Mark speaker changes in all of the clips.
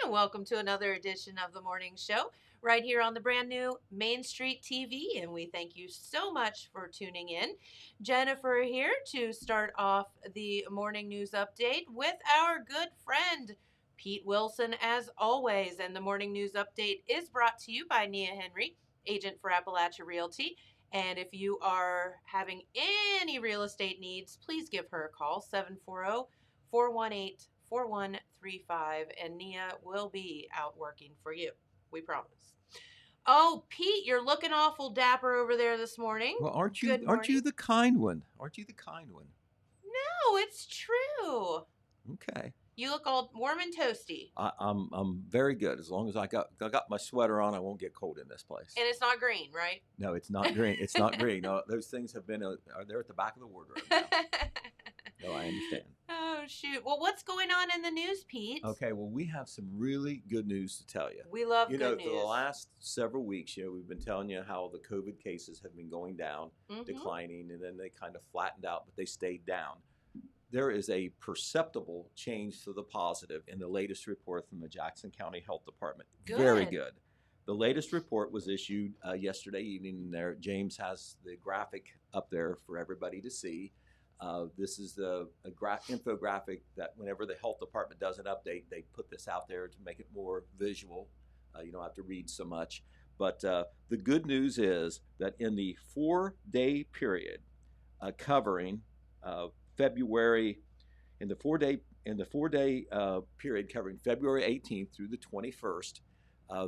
Speaker 1: and welcome to another edition of the morning show right here on the brand new Main Street TV. And we thank you so much for tuning in. Jennifer here to start off the morning news update with our good friend Pete Wilson, as always. And the morning news update is brought to you by Nia Henry, agent for Appalachia Realty. And if you are having any real estate needs, please give her a call, 740 418 4135, and Nia will be out working for you. We promise. Oh, Pete, you're looking awful dapper over there this morning.
Speaker 2: Well, aren't you?
Speaker 1: Good
Speaker 2: Aren't you
Speaker 1: morning.
Speaker 2: the kind one? Aren't you the kind one?
Speaker 1: No, it's true.
Speaker 2: Okay.
Speaker 1: You look all warm and toasty.
Speaker 2: I'm very good. As long as I got my sweater on, I won't get cold in this place.
Speaker 1: And it's not green, right?
Speaker 2: No, it's not green. It's not green. No, those things have been are there at the back of the wardrobe now. No, I understand.
Speaker 1: Oh, shoot. Well, what's going on in the news, Pete?
Speaker 2: Okay, well, we have some really good news to tell you.
Speaker 1: We love
Speaker 2: You
Speaker 1: good
Speaker 2: know,
Speaker 1: news.
Speaker 2: for the last several weeks, we've been telling you how the COVID cases have been going down, declining, and then they kind of flattened out, but they stayed down. There is a perceptible change to the positive in the latest report from the Jackson County Health Department.
Speaker 1: Good.
Speaker 2: Very good. The latest report was issued yesterday evening. There, James has the graphic up there for everybody to see. This is a infographic that whenever the health department does an update, they put this out there to make it more visual. You don't have to read so much. But the good news is that in the 4-day period covering February, in the 4-day period covering February 18th through the 21st,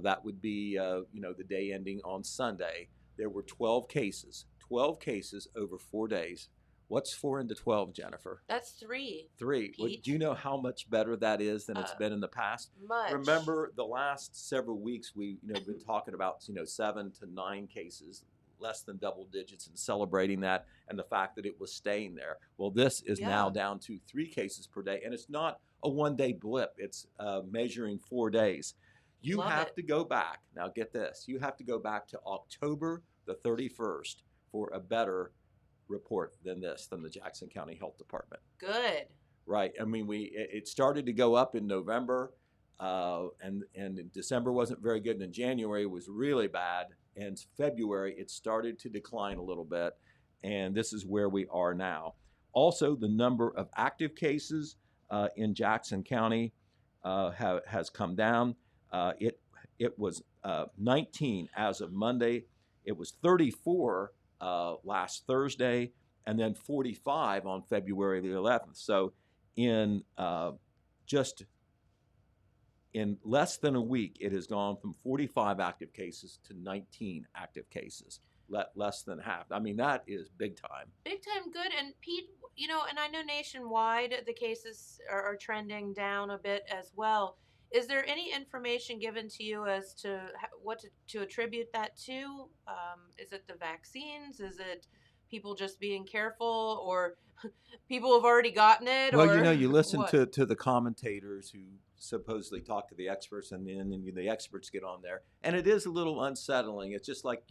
Speaker 2: that would be the day ending on Sunday. There were 12 cases. 12 cases over 4 days. What's 4 into 12, Jennifer?
Speaker 1: That's 3.
Speaker 2: 3. Well, do you know how much better that is than it's been in the past?
Speaker 1: Much.
Speaker 2: Remember, the last several weeks we've been talking about 7 to 9 cases, less than double digits, and celebrating that and the fact that it was staying there. Well, this is now down to 3 cases per day, and it's not a one-day blip. It's measuring 4 days. You have to go back. Now, get this. You have to go back to October the 31st for a better report than the Jackson County Health Department.
Speaker 1: Good.
Speaker 2: Right. I mean, it started to go up in November, and in December wasn't very good, and in January was really bad, and February it started to decline a little bit, and this is where we are now. Also, the number of active cases in Jackson County has come down. It was 19 as of Monday. It was 34 last Thursday, and then 45 on February the 11th. So in less than a week, it has gone from 45 active cases to 19 active cases, less than half. I mean, that is big time.
Speaker 1: Big time good. And Pete, and I know nationwide the cases are trending down a bit as well. Is there any information given to you as to what to attribute that to? Is it the vaccines? Is it people just being careful, or people have already gotten it?
Speaker 2: Well,
Speaker 1: or
Speaker 2: you listen
Speaker 1: what?
Speaker 2: to the commentators who supposedly talk to the experts, and then the experts get on there. And it is a little unsettling. It's just like,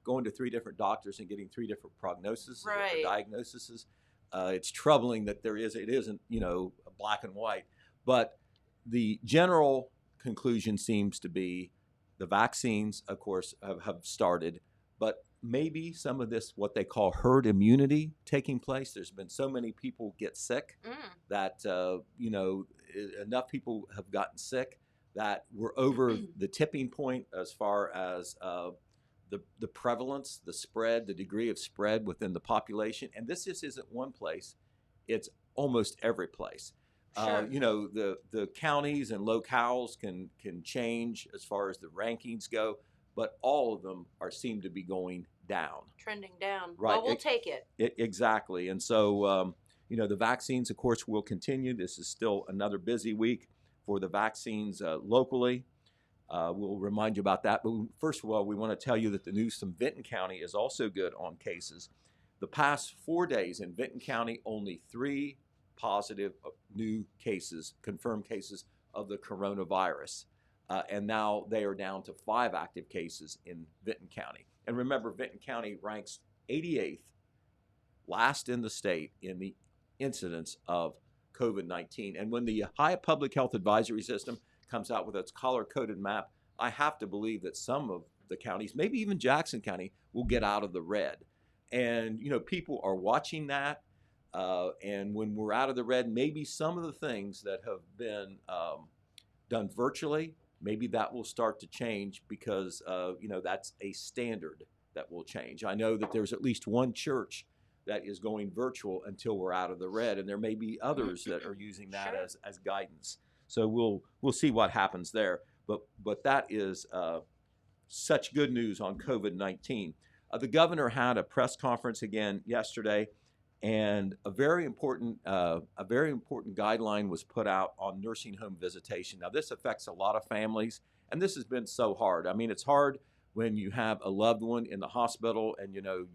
Speaker 2: going to 3 different doctors and getting 3 different prognoses or diagnoses. It's troubling that it isn't, black and white. But the general conclusion seems to be the vaccines, of course, have started, but maybe some of this, what they call herd immunity, taking place. There's been so many people get sick that, enough people have gotten sick that we're over the tipping point as far as the prevalence, the spread, the degree of spread within the population. And this just isn't one place. It's almost every place.
Speaker 1: Sure.
Speaker 2: The counties and locales can change as far as the rankings go, but all of them seem to be going down.
Speaker 1: Trending down.
Speaker 2: Right.
Speaker 1: Well, we'll take it.
Speaker 2: Exactly. And so, the vaccines, of course, will continue. This is still another busy week for the vaccines locally. We'll remind you about that. But first of all, we want to tell you that the news from Vinton County is also good on cases. The past 4 days in Vinton County, only 3 positive new cases, confirmed cases of the coronavirus. And now they are down to 5 active cases in Vinton County. And remember, Vinton County ranks 88th, last in the state in the incidence of COVID-19. And when the High Public Health Advisory System comes out with its color-coded map, I have to believe that some of the counties, maybe even Jackson County, will get out of the red. And, people are watching that. And when we're out of the red, maybe some of the things that have been done virtually, maybe that will start to change because, that's a standard that will change. I know that there's at least one church that is going virtual until we're out of the red, and there may be others that are using that as guidance. So we'll see what happens there. But that is such good news on COVID-19. The governor had a press conference again yesterday, and a very important guideline was put out on nursing home visitation. Now, this affects a lot of families, and this has been so hard. I mean, it's hard when you have a loved one in the hospital and you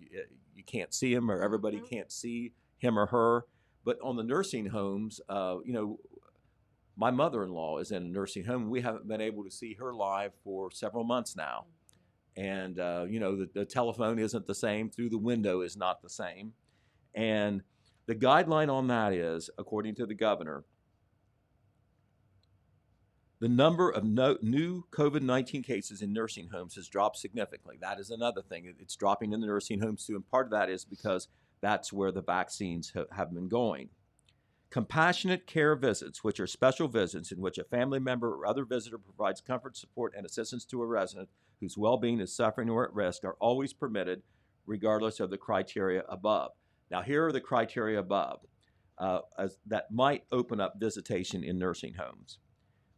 Speaker 2: can't see him, or everybody can't see him or her. But on the nursing homes, my mother-in-law is in a nursing home. We haven't been able to see her live for several months now. And, the telephone isn't the same. Through the window is not the same. And the guideline on that is, according to the governor, the number of new COVID-19 cases in nursing homes has dropped significantly. That is another thing. It's dropping in the nursing homes too. And part of that is because that's where the vaccines have been going. Compassionate care visits, which are special visits in which a family member or other visitor provides comfort, support, and assistance to a resident whose well-being is suffering or at risk, are always permitted regardless of the criteria above. Now, here are the criteria above that might open up visitation in nursing homes.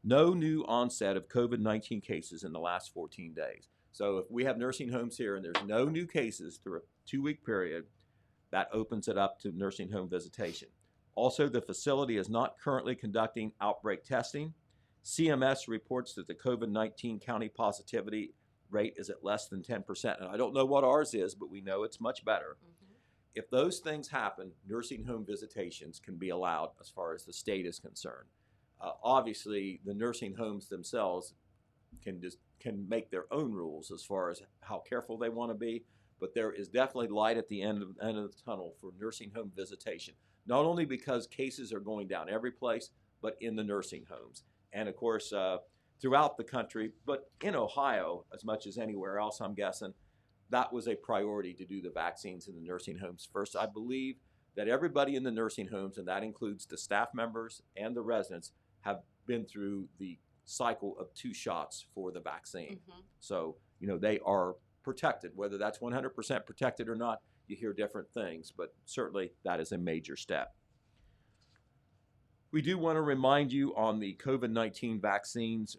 Speaker 2: No new onset of COVID-19 cases in the last 14 days. So if we have nursing homes here and there's no new cases through a 2-week period, that opens it up to nursing home visitation. Also, the facility is not currently conducting outbreak testing. CMS reports that the COVID-19 county positivity rate is at less than 10%. And I don't know what ours is, but we know it's much better. If those things happen, nursing home visitations can be allowed as far as the state is concerned. Obviously, the nursing homes themselves can make their own rules as far as how careful they want to be, but there is definitely light at the end of the tunnel for nursing home visitation, not only because cases are going down every place, but in the nursing homes. And of course, throughout the country, but in Ohio, as much as anywhere else, I'm guessing, that was a priority to do the vaccines in the nursing homes first. I believe that everybody in the nursing homes, and that includes the staff members and the residents, have been through the cycle of 2 shots for the vaccine. So, they are protected. Whether that's 100% protected or not, you hear different things, but certainly that is a major step. We do want to remind you on the COVID-19 vaccines,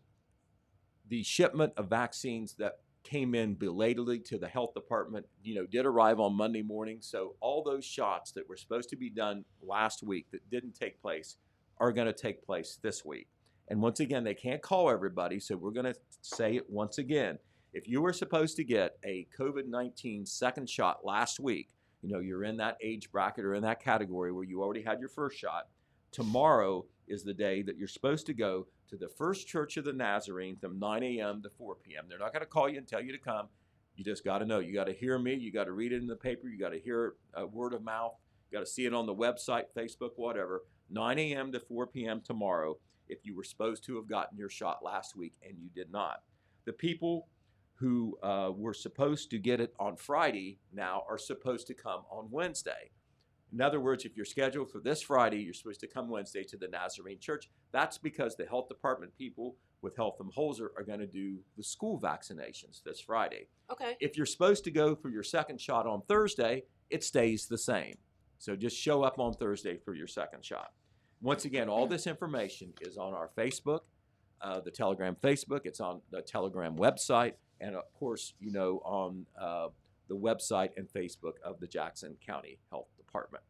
Speaker 2: the shipment of vaccines that came in belatedly to the health department, did arrive on Monday morning. So all those shots that were supposed to be done last week that didn't take place are going to take place this week. And once again, they can't call everybody, so we're going to say it once again. If you were supposed to get a COVID-19 second shot last week, you're in that age bracket or in that category where you already had your first shot, tomorrow is the day that you're supposed to go to the First Church of the Nazarene from 9 a.m. to 4 p.m. They're not going to call you and tell you to come. You just got to know. You got to hear me. You got to read it in the paper. You got to hear word of mouth. You got to see it on the website, Facebook, whatever. 9 a.m. to 4 p.m. tomorrow if you were supposed to have gotten your shot last week and you did not. The people who were supposed to get it on Friday now are supposed to come on Wednesday. In other words, if you're scheduled for this Friday, you're supposed to come Wednesday to the Nazarene Church. That's because the health department people with Heltham Holzer are going to do the school vaccinations this Friday.
Speaker 1: Okay.
Speaker 2: If you're supposed to go for your second shot on Thursday, it stays the same. So just show up on Thursday for your second shot. Once again, all this information is on our Facebook, the Telegram Facebook. It's on the Telegram website, and of course, on the website and Facebook of the Jackson County Health Department.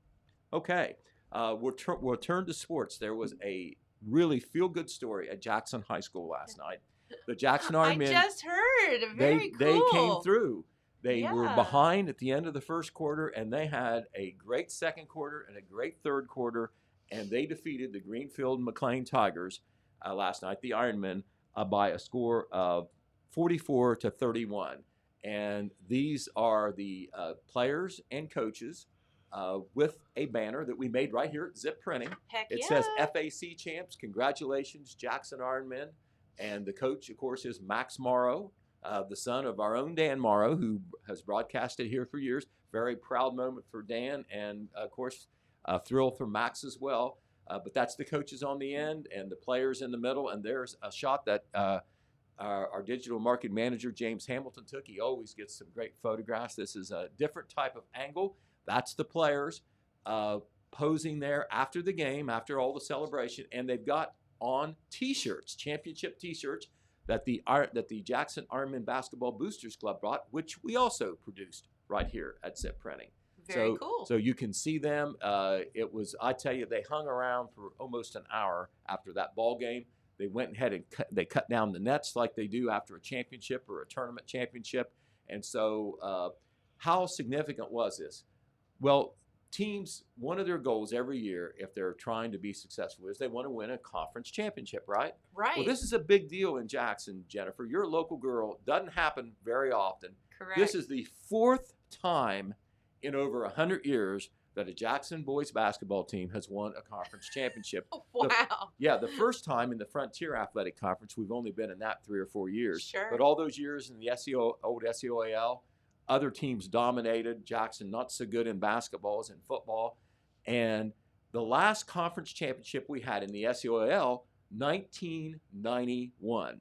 Speaker 2: Okay, we'll turn to sports. There was a really feel-good story at Jackson High School last night. The Jackson Ironmen.
Speaker 1: I just heard. Very cool.
Speaker 2: They came through. They were behind at the end of the first quarter, and they had a great second quarter and a great third quarter, and they defeated the Greenfield McLean Tigers last night, the Ironmen, by a score of 44-31. And these are the players and coaches with a banner that we made right here at Zip Printing.
Speaker 1: Heck
Speaker 2: it
Speaker 1: yeah.
Speaker 2: says FAC champs. Congratulations, Jackson Ironmen. And the coach, of course, is Max Morrow, the son of our own Dan Morrow, who has broadcasted here for years. Very proud moment for Dan, and of course, a thrill for Max as well. But that's the coaches on the end and the players in the middle. And there's a shot that our digital marketing manager, James Hamilton, took. He always gets some great photographs. This is a different type of angle. That's the players posing there after the game, after all the celebration. And they've got on T-shirts, championship T-shirts, that the Jackson Ironman Basketball Boosters Club brought, which we also produced right here at Zip Printing.
Speaker 1: Very cool.
Speaker 2: So you can see them. It was, I tell you, they hung around for almost an hour after that ball game. They went ahead and cut down the nets like they do after a championship or a tournament championship. And so how significant was this? Well, teams, one of their goals every year, if they're trying to be successful, is they want to win a conference championship, right?
Speaker 1: Right.
Speaker 2: Well, this is a big deal in Jackson, Jennifer. You're a local girl. Doesn't happen very often.
Speaker 1: Correct.
Speaker 2: This is the 4th time in over 100 years that a Jackson boys basketball team has won a conference championship.
Speaker 1: Wow.
Speaker 2: The first time in the Frontier Athletic Conference, we've only been in that 3 or 4 years.
Speaker 1: Sure.
Speaker 2: But all those years in the old SEOAL, other teams dominated. Jackson not so good in basketball as in football. And the last conference championship we had in the SEOAL, 1991.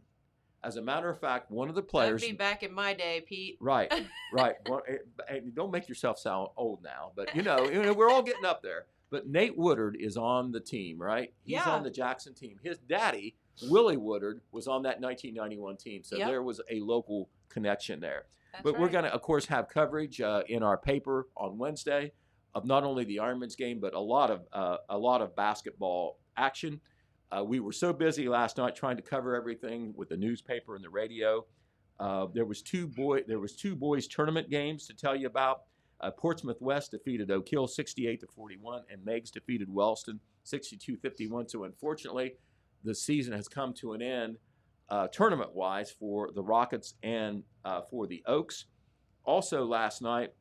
Speaker 2: As a matter of fact, one of the players...
Speaker 1: That'd be back in my day, Pete.
Speaker 2: Right. And don't make yourself sound old now, but you know, we're all getting up there. But Nate Woodard is on the team, right? He's on the Jackson team. His daddy, Willie Woodard, was on that 1991 team. So there was a local connection there. But we're going to, of course, have coverage in our paper on Wednesday of not only the Ironman's game, but a lot of basketball action. We were so busy last night trying to cover everything with the newspaper and the radio. There was two boys tournament games to tell you about. Portsmouth West defeated Oak Hill 68-41, and Meigs defeated Wellston 62-51. So unfortunately, the season has come to an end tournament-wise for the Rockets and for the Oaks. Also last night,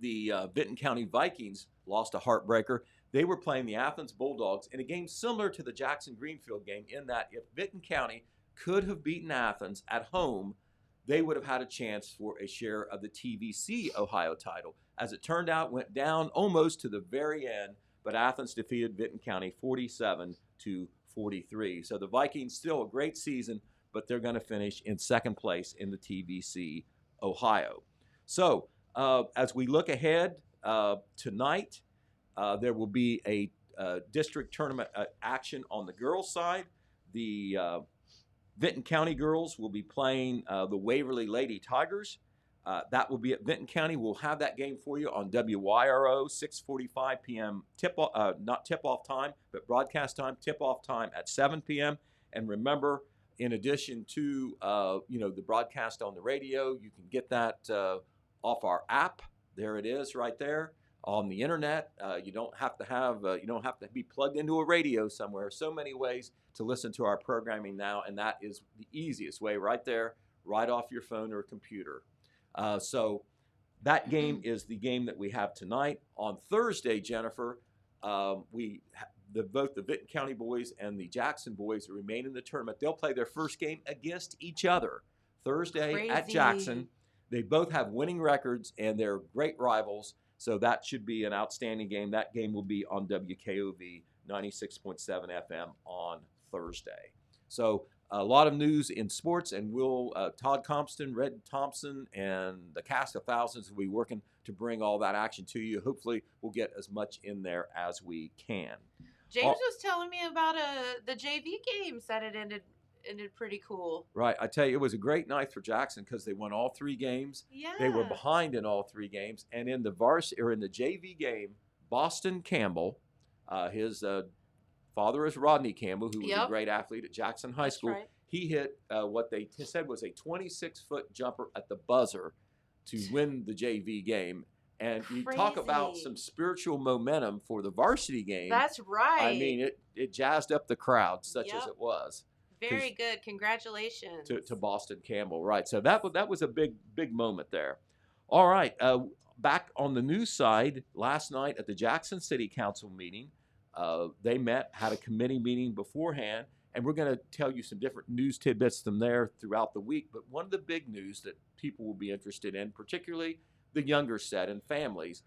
Speaker 2: the Benton County Vikings lost a heartbreaker. They were playing the Athens Bulldogs in a game similar to the Jackson Greenfield game, in that if Benton County could have beaten Athens at home, they would have had a chance for a share of the TVC Ohio title. As it turned out, went down almost to the very end, but Athens defeated Benton County 47-43. So the Vikings, still a great season, but they're going to finish in second place in the TVC Ohio. So as we look ahead tonight, there will be a district tournament action on the girls' side. The Benton County girls will be playing the Waverly Lady Tigers. That will be at Benton County. We'll have that game for you on WYRO, 6:45 p.m. Not tip-off time, but broadcast time. Tip-off time at 7 p.m. And remember, in addition to the broadcast on the radio, you can get that off our app. There it is, right there on the internet. You don't have to be plugged into a radio somewhere. So many ways to listen to our programming now, and that is the easiest way, right there, right off your phone or computer. So that game is the game that we have tonight. On Thursday, Jennifer, both the Benton County boys and the Jackson boys remain in the tournament. They'll play their first game against each other Thursday at Jackson. They both have winning records, and they're great rivals. So that should be an outstanding game. That game will be on WKOV 96.7 FM on Thursday. So a lot of news in sports, and Todd Compton, Red Thompson, and the cast of thousands will be working to bring all that action to you. Hopefully, we'll get as much in there as we can.
Speaker 1: James was telling me about the JV games that it ended pretty cool.
Speaker 2: Right. I tell you, it was a great night for Jackson because they won all 3 games.
Speaker 1: Yeah.
Speaker 2: They were behind in all 3 games. And in the JV game, Boston Campbell, his father is Rodney Campbell, who was a great athlete at Jackson High School.
Speaker 1: Right.
Speaker 2: He hit what they said was a 26-foot jumper at the buzzer to win the JV game. And you talk about some spiritual momentum for the varsity game.
Speaker 1: That's right.
Speaker 2: I mean, it jazzed up the crowd, such as it was.
Speaker 1: Very good. Congratulations.
Speaker 2: To Boston Campbell. Right. So that was a big moment there. All right. Back on the news side, last night at the Jackson City Council meeting, they had a committee meeting beforehand, And we're going to tell you some different news tidbits from there throughout the week. But one of the big news that people will be interested in, particularly the younger set and families,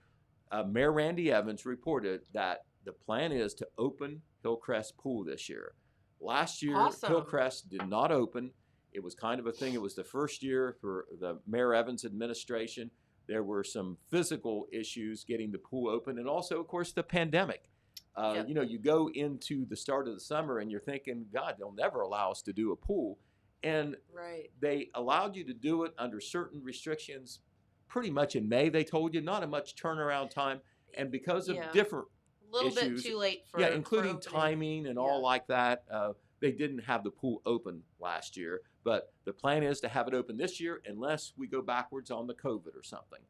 Speaker 2: Mayor Randy Evans reported that the plan is to open Hillcrest Pool this year. Last year,
Speaker 1: Awesome.
Speaker 2: Hillcrest did not open. It was kind of a thing. It was the first year for the Mayor Evans administration. There were some physical issues getting the pool open, and also, of course, the pandemic.
Speaker 1: Yep.
Speaker 2: You know, you go into the start of the summer and you're thinking, God, they'll never allow us to do a pool. And
Speaker 1: Right.
Speaker 2: they allowed you to do it under certain restrictions pretty much in May, they told you, not a much turnaround time. And because of different
Speaker 1: a little
Speaker 2: issues,
Speaker 1: bit too late for
Speaker 2: including
Speaker 1: for
Speaker 2: timing and all like that, they didn't have the pool open last year. But the plan is to have it open this year unless we go backwards on the COVID or something.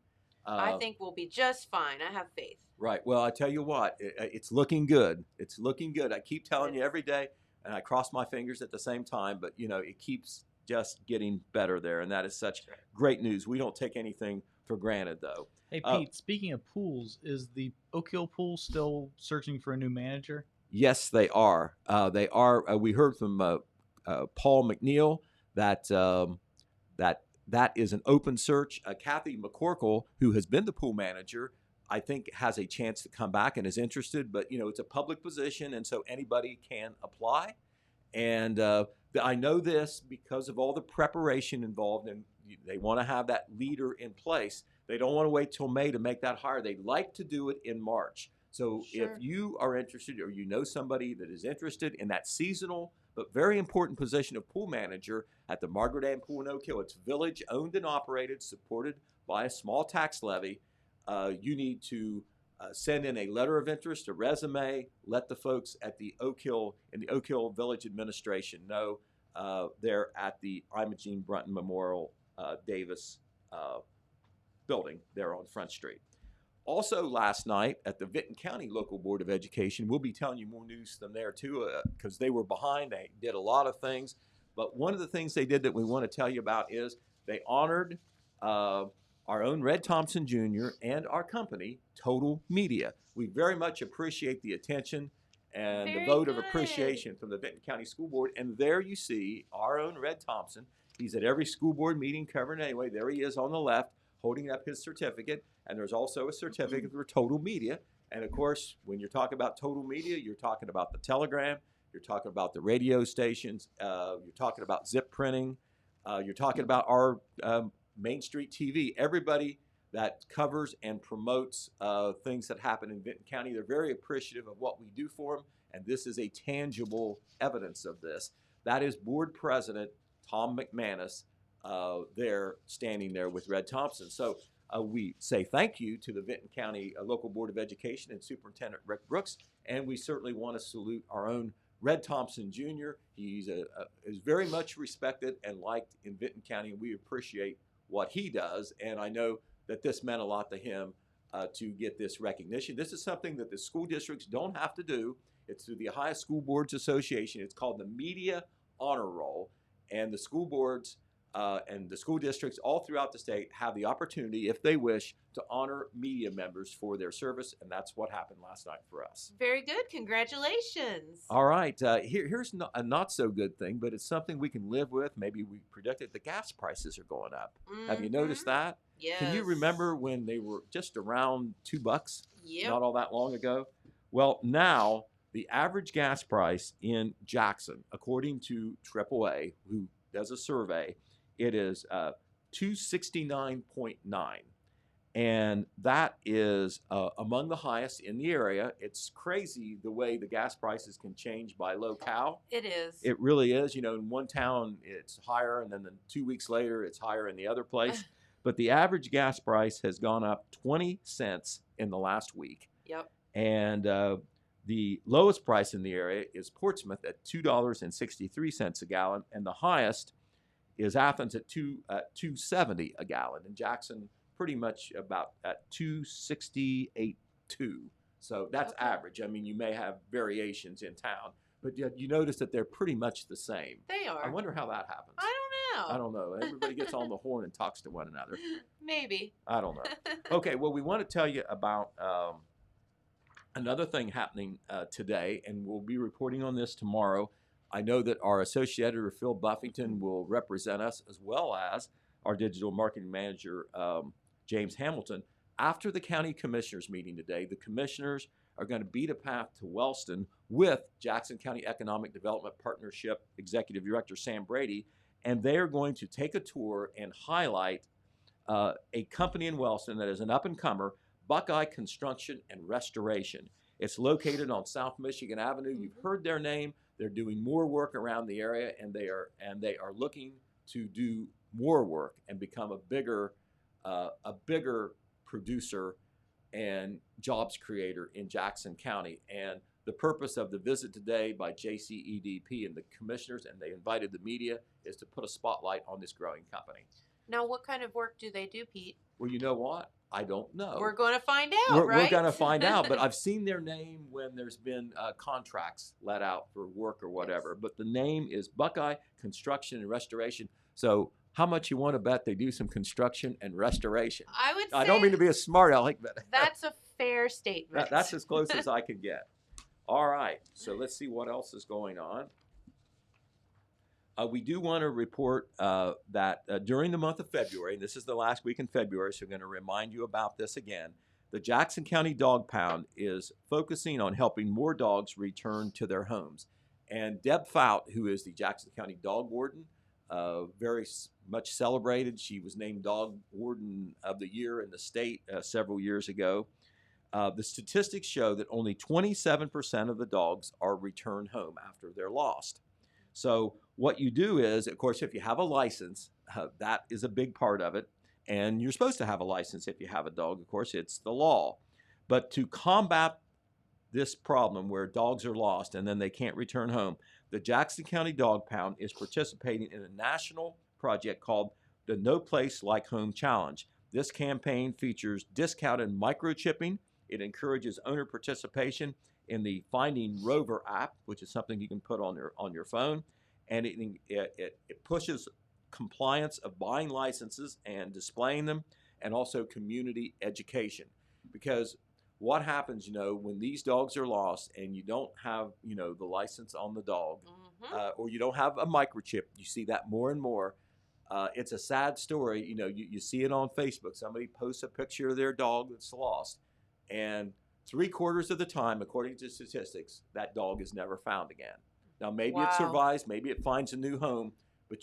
Speaker 1: I think we'll be just fine. I have faith.
Speaker 2: Right. Well, I tell you what, it's looking good. It's looking good. I keep telling you every day, and I cross my fingers at the same time, but, you know, it keeps just getting better there, and that is such great news. We don't take anything for granted, though.
Speaker 3: Hey, Pete, speaking of pools, is the Oak Hill Pool still searching for a new manager?
Speaker 2: Yes, they are. They are. We heard from Paul McNeil that that is an open search. Kathy McCorkle, who has been the pool manager, I think has a chance to come back and is interested. But, you know, it's a public position, and so anybody can apply. And I know this because of all the preparation involved, and they want to have that leader in place. They don't want to wait till May to make that hire. They'd like to do it in March. So if you are interested, or you know somebody that is interested in that seasonal but very important position of pool manager at the Margaret Ann Pool in Oak Hill, it's village owned and operated, supported by a small tax levy. You need to send in a letter of interest, a resume, let the folks at the Oak Hill Village Administration know. They're at the Imogene Brunton Memorial Davis building there on Front Street. Also last night at the Vinton County Local Board of Education, we'll be telling you more news from there too, because they were behind. They did a lot of things. But one of the things they did that we want to tell you about is they honored our own Red Thompson Jr. and our company, Total Media. We very much appreciate the attention and the vote of appreciation from the Vinton County School Board. And there you see our own Red Thompson. He's at every school board meeting covering anyway. There he is on the left holding up his certificate. And there's also a certificate for Total Media. And of course, when you're talking about Total Media, you're talking about the telegram, you're talking about the radio stations, you're talking about zip printing, you're talking about our Main Street TV. Everybody that covers and promotes things that happen in Vinton County, they're very appreciative of what we do for them. And this is a tangible evidence of this. That is Board President Tom McManus there standing there with Red Thompson. So we say thank you to the Vinton County Local Board of Education and Superintendent Rick Brooks, and we certainly want to salute our own Red Thompson Jr. He's is very much respected and liked in Vinton County, and we appreciate what he does, and I know that this meant a lot to him to get this recognition. This is something that the school districts don't have to do. It's through the Ohio School Boards Association. It's called the Media Honor Roll, and the school boards and the school districts all throughout the state have the opportunity, if they wish, to honor media members for their service, and that's what happened last night for us.
Speaker 1: Very good. Congratulations.
Speaker 2: All right. Here's a not so good thing, but it's something we can live with. Maybe we predicted the gas prices are going up. Have you noticed that?
Speaker 1: Yes.
Speaker 2: Can you remember when they were just around $2?
Speaker 1: Yep.
Speaker 2: Not all that long ago. Well, now the average gas price in Jackson, according to AAA, who does a survey, it is $269.9, and that is among the highest in the area. It's crazy the way the gas prices can change by locale.
Speaker 1: It is.
Speaker 2: It really is. You know, in one town it's higher, and then 2 weeks later it's higher in the other place. But the average gas price has gone up 20 cents in the last week.
Speaker 1: Yep.
Speaker 2: And the lowest price in the area is Portsmouth at $2.63 a gallon, and the highest is Athens at $2.70 a gallon, and Jackson pretty much about at $2.68.2. So that's average. I mean, you may have variations in town, but you notice that they're pretty much the same.
Speaker 1: They are.
Speaker 2: I wonder how that happens.
Speaker 1: I don't know.
Speaker 2: Everybody gets on the horn and talks to one another.
Speaker 1: Maybe.
Speaker 2: I don't know. Okay, well, we want to tell you about another thing happening today, and we'll be reporting on this tomorrow. I know that our associate editor, Phil Buffington, will represent us, as well as our digital marketing manager, James Hamilton. After the county commissioners meeting today, the commissioners are going to beat a path to Wellston with Jackson County Economic Development Partnership Executive Director Sam Brady, and they are going to take a tour and highlight a company in Wellston that is an up-and-comer, Buckeye Construction and Restoration. It's located on South Michigan Avenue. You've heard their name. They're doing more work around the area, and they are looking to do more work and become a bigger producer and jobs creator in Jackson County. And the purpose of the visit today by JCEDP and the commissioners, and they invited the media, is to put a spotlight on this growing company.
Speaker 1: Now, what kind of work do they do, Pete?
Speaker 2: Well, you know what? I don't know.
Speaker 1: We're going to find out, right?
Speaker 2: We're going to find out, but I've seen their name when there's been contracts let out for work or whatever. Yes. But the name is Buckeye Construction and Restoration. So how much you want to bet they do some construction and restoration?
Speaker 1: I would say,
Speaker 2: I don't mean to be a smart aleck, but
Speaker 1: that's a fair statement.
Speaker 2: That's as close as I can get. All right, so let's see what else is going on. We do want to report that during the month of February, and this is the last week in February, so we're going to remind you about this again, the Jackson County Dog Pound is focusing on helping more dogs return to their homes. And Deb Fout, who is the Jackson County Dog Warden, very much celebrated. She was named Dog Warden of the Year in the state several years ago. The statistics show that only 27% of the dogs are returned home after they're lost. So what you do is, of course, if you have a license, that is a big part of it. And you're supposed to have a license if you have a dog. Of course, it's the law. But to combat this problem where dogs are lost and then they can't return home, the Jackson County Dog Pound is participating in a national project called the No Place Like Home Challenge. This campaign features discounted microchipping. It encourages owner participation in the Finding Rover app, which is something you can put on your phone, and it pushes compliance of buying licenses and displaying them, and also community education. Because what happens, when these dogs are lost and you don't have, the license on the dog, or you don't have a microchip, you see that more and more. It's a sad story. You see it on Facebook. Somebody posts a picture of their dog that's lost, and 3/4 of the time, according to statistics, that dog is never found again. Now, maybe it survives, maybe it finds a new home, but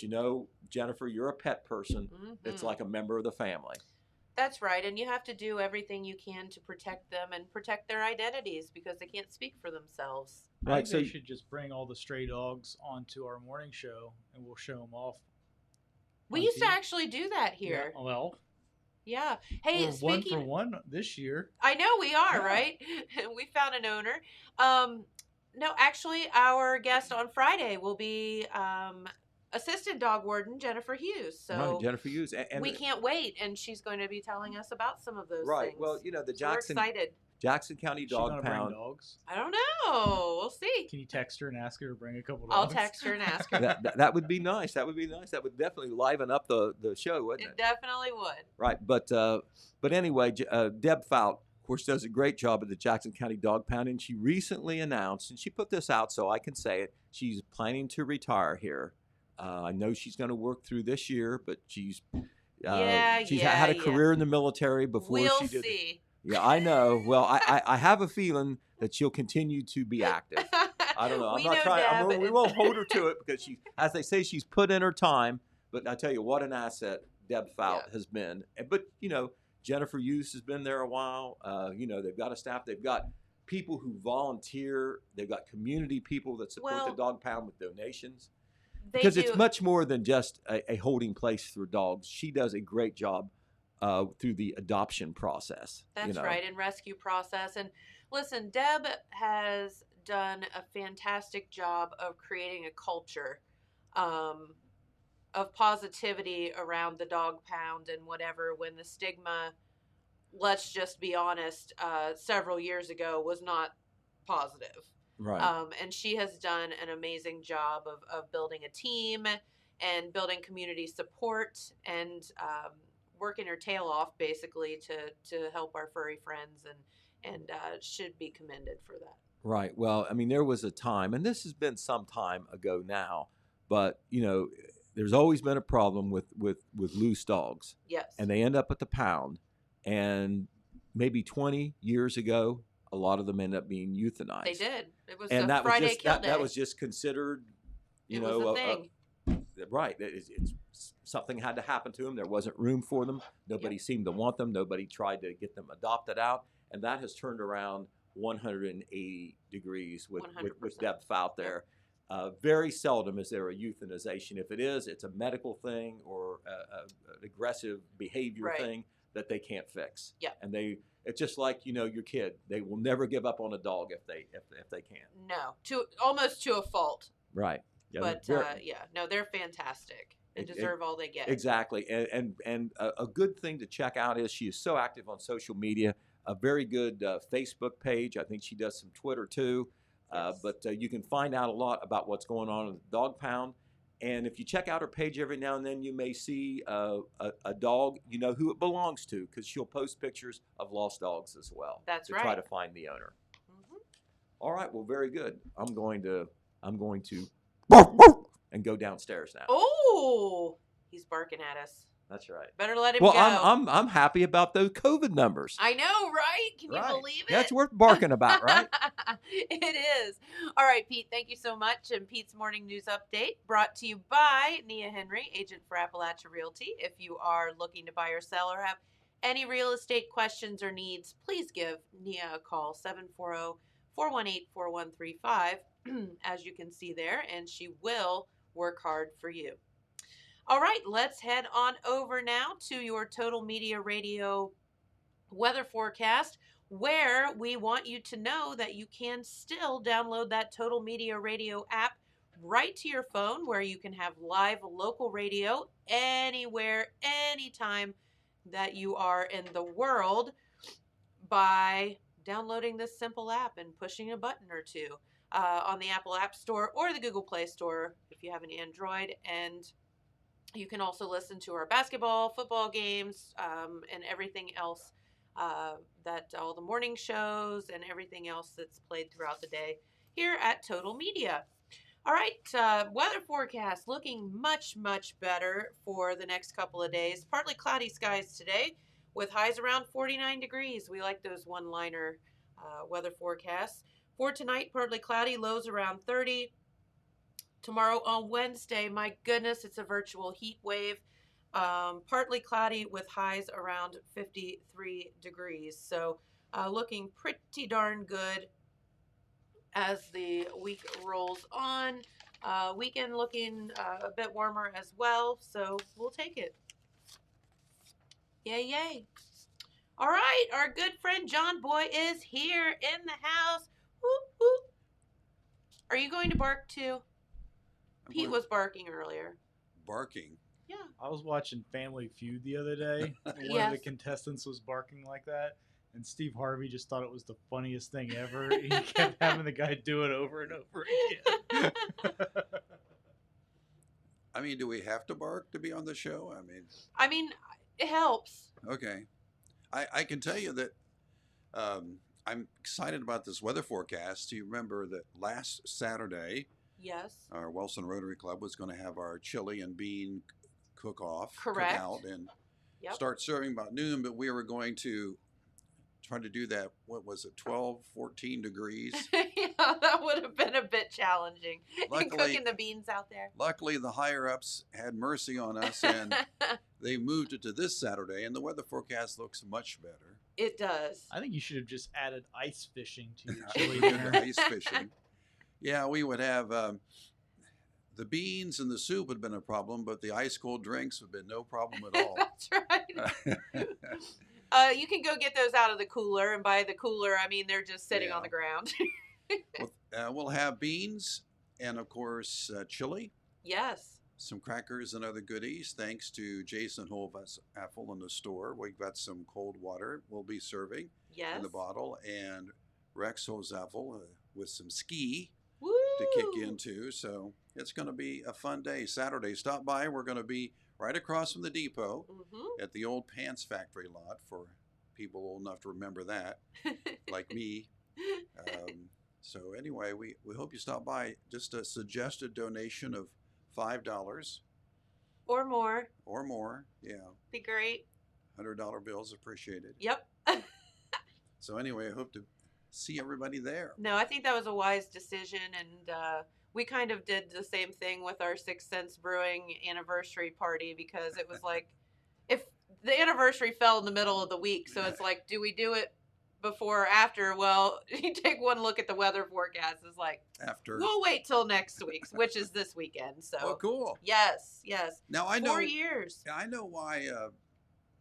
Speaker 2: Jennifer, you're a pet person. It's like a member of the family.
Speaker 1: That's right, and you have to do everything you can to protect them and protect their identities because they can't speak for themselves.
Speaker 3: I think they should just bring all the stray dogs onto our morning show, and we'll show them off.
Speaker 1: We used to actually do that here.
Speaker 3: Yeah, well.
Speaker 1: Yeah. Hey,
Speaker 3: we're
Speaker 1: speaking
Speaker 3: 1 for 1 this year.
Speaker 1: I know we are, right? We found an owner. No, actually, our guest on Friday will be Assistant Dog Warden Jennifer Hughes. So
Speaker 2: right, Jennifer Hughes, and
Speaker 1: we can't wait, and she's going to be telling us about some of those
Speaker 2: right.
Speaker 1: things.
Speaker 2: Well, the Jackson,
Speaker 1: we're excited.
Speaker 2: Jackson County Dog Pound.
Speaker 3: Bring dogs?
Speaker 1: I don't know. We'll see.
Speaker 3: Can you text her and ask her to bring a couple dogs?
Speaker 1: I'll text her and ask her.
Speaker 2: That would be nice. That would be nice. That would definitely liven up the show, wouldn't it?
Speaker 1: It definitely would.
Speaker 2: Right, but anyway, Deb Fout, of course, does a great job at the Jackson County Dog Pound, and she recently announced, and she put this out so I can say it, she's planning to retire here. I know she's going to work through this year, but she's had a career in the military before she did. We'll
Speaker 1: see.
Speaker 2: Yeah, I know. Well, I have a feeling that she'll continue to be active. I don't know. I'm not trying. We won't hold her to it because she, as they say, she's put in her time. But I tell you what, an asset Deb Fout has been. But Jennifer Hughes has been there a while. They've got a staff. They've got people who volunteer. They've got community people that support the Dog Pound with donations. Because it's much more than just a holding place for dogs. She does a great job through the adoption process.
Speaker 1: That's right, and rescue process. And listen, Deb has done a fantastic job of creating a culture of positivity around the dog pound and whatever, when the stigma, let's just be honest, several years ago was not positive.
Speaker 2: Right.
Speaker 1: And she has done an amazing job of building a team and building community support and working her tail off basically to help our furry friends, and should be commended for that.
Speaker 2: Right. Well, I mean, there was a time, and this has been some time ago now, but there's always been a problem with loose dogs,
Speaker 1: Yes.
Speaker 2: and they end up at the pound, and maybe 20 years ago, a lot of them end up being euthanized.
Speaker 1: They did. It was
Speaker 2: And
Speaker 1: a
Speaker 2: that was
Speaker 1: Friday
Speaker 2: just
Speaker 1: kill day.
Speaker 2: that was just considered,
Speaker 1: it was a thing.
Speaker 2: right. It's something had to happen to them. There wasn't room for them. Nobody seemed to want them. Nobody tried to get them adopted out, and that has turned around 180 degrees with depth out there. Very seldom is there a euthanization. If it is, it's a medical thing or an aggressive behavior thing that they can't fix.
Speaker 1: Yeah.
Speaker 2: And it's just like your kid. They will never give up on a dog if they can.
Speaker 1: No, almost to a fault.
Speaker 2: Right. Yeah,
Speaker 1: but no, they're fantastic and deserve all they get.
Speaker 2: Exactly. And a good thing to check out is she is so active on social media. A very good Facebook page. I think she does some Twitter too.
Speaker 1: Yes.
Speaker 2: But you can find out a lot about what's going on in the dog pound. And if you check out her page every now and then, you may see a dog, who it belongs to, because she'll post pictures of lost dogs as well.
Speaker 1: That's
Speaker 2: to
Speaker 1: right.
Speaker 2: try to find the owner. Mm-hmm. All right. Well, very good. I'm going to and go downstairs now.
Speaker 1: Oh, he's barking at us.
Speaker 2: That's right.
Speaker 1: Better let him
Speaker 2: go.
Speaker 1: Well,
Speaker 2: I'm happy about those COVID numbers.
Speaker 1: I know, right? Can you believe it?
Speaker 2: That's worth barking about, right?
Speaker 1: It is. All right, Pete, thank you so much. And Pete's Morning News Update brought to you by Nia Henry, agent for Appalachia Realty. If you are looking to buy or sell or have any real estate questions or needs, please give Nia a call, 740-418-4135, as you can see there, and she will work hard for you. All right, let's head on over now to your Total Media Radio weather forecast, where we want you to know that you can still download that Total Media Radio app right to your phone, where you can have live local radio anywhere, anytime that you are in the world by downloading this simple app and pushing a button or two on the Apple App Store or the Google Play Store if you have an Android. And you can also listen to our basketball, football games, and everything else, that all the morning shows and everything else that's played throughout the day here at Total Media. All right, weather forecast looking much, much better for the next couple of days. Partly cloudy skies today with highs around 49 degrees. We like those one-liner weather forecasts. For tonight, partly cloudy, lows around 30. Tomorrow on Wednesday, my goodness, it's a virtual heat wave. Partly cloudy with highs around 53 degrees. So looking pretty darn good as the week rolls on. Weekend looking a bit warmer as well, so we'll take it. Yay, yay. All right, our good friend John Boy is here in the house. Whoop, whoop. Are you going to bark too? Pete was barking earlier.
Speaker 4: Barking?
Speaker 1: Yeah.
Speaker 3: I was watching Family Feud the other day. One of the contestants was barking like that, and Steve Harvey just thought it was the funniest thing ever. He kept having the guy do it over and over again.
Speaker 4: I mean, do we have to bark to be on the show?
Speaker 1: I mean, it helps.
Speaker 4: Okay. I can tell you that I'm excited about this weather forecast. Do you remember that last Saturday,
Speaker 1: yes,
Speaker 4: our Wellston Rotary Club was going to have our chili and bean cook-off,
Speaker 1: correct,
Speaker 4: cook-out, and start serving about noon, but we were going to try to do that, what was it, 12, 14 degrees?
Speaker 1: Yeah, that would have been a bit challenging. Cooking the beans out there.
Speaker 4: Luckily, the higher-ups had mercy on us, and they moved it to this Saturday, and the weather forecast looks much better.
Speaker 1: It does.
Speaker 3: I think you should have just added ice fishing to your chili
Speaker 4: dinner.
Speaker 3: dinner.
Speaker 4: Ice fishing. Yeah, we would have the beans and the soup would have been a problem, but the ice cold drinks would have been no problem at all.
Speaker 1: That's right. You can go get those out of the cooler, and by the cooler, I mean they're just sitting on the ground.
Speaker 4: We'll have beans and, of course, chili.
Speaker 1: Yes.
Speaker 4: Some crackers and other goodies. Thanks to Jason Holvaffel in the store. We've got some cold water we'll be serving in the bottle, and Rex Holvaffel with some ski to kick into. So it's going to be a fun day. Saturday, stop by. We're going to be right across from the depot at the old Pants Factory lot for people old enough to remember that, like me. So anyway, we hope you stop by. Just a suggested donation of $5
Speaker 1: or more.
Speaker 4: Or more, yeah.
Speaker 1: Be great.
Speaker 4: $100 bills appreciated.
Speaker 1: Yep.
Speaker 4: So anyway, I hope to see everybody there.
Speaker 1: No, I think that was a wise decision, and we kind of did the same thing with our 6 Cents Brewing anniversary party, because it was like, if the anniversary fell in the middle of the week, so it's like, do we do it before or after? Well, you take one look at the weather forecast, it's like,
Speaker 4: after.
Speaker 1: We'll wait till next week, which is this weekend. So.
Speaker 4: Oh, cool.
Speaker 1: Yes, yes.
Speaker 4: Now I know
Speaker 1: 4 years.
Speaker 4: I know why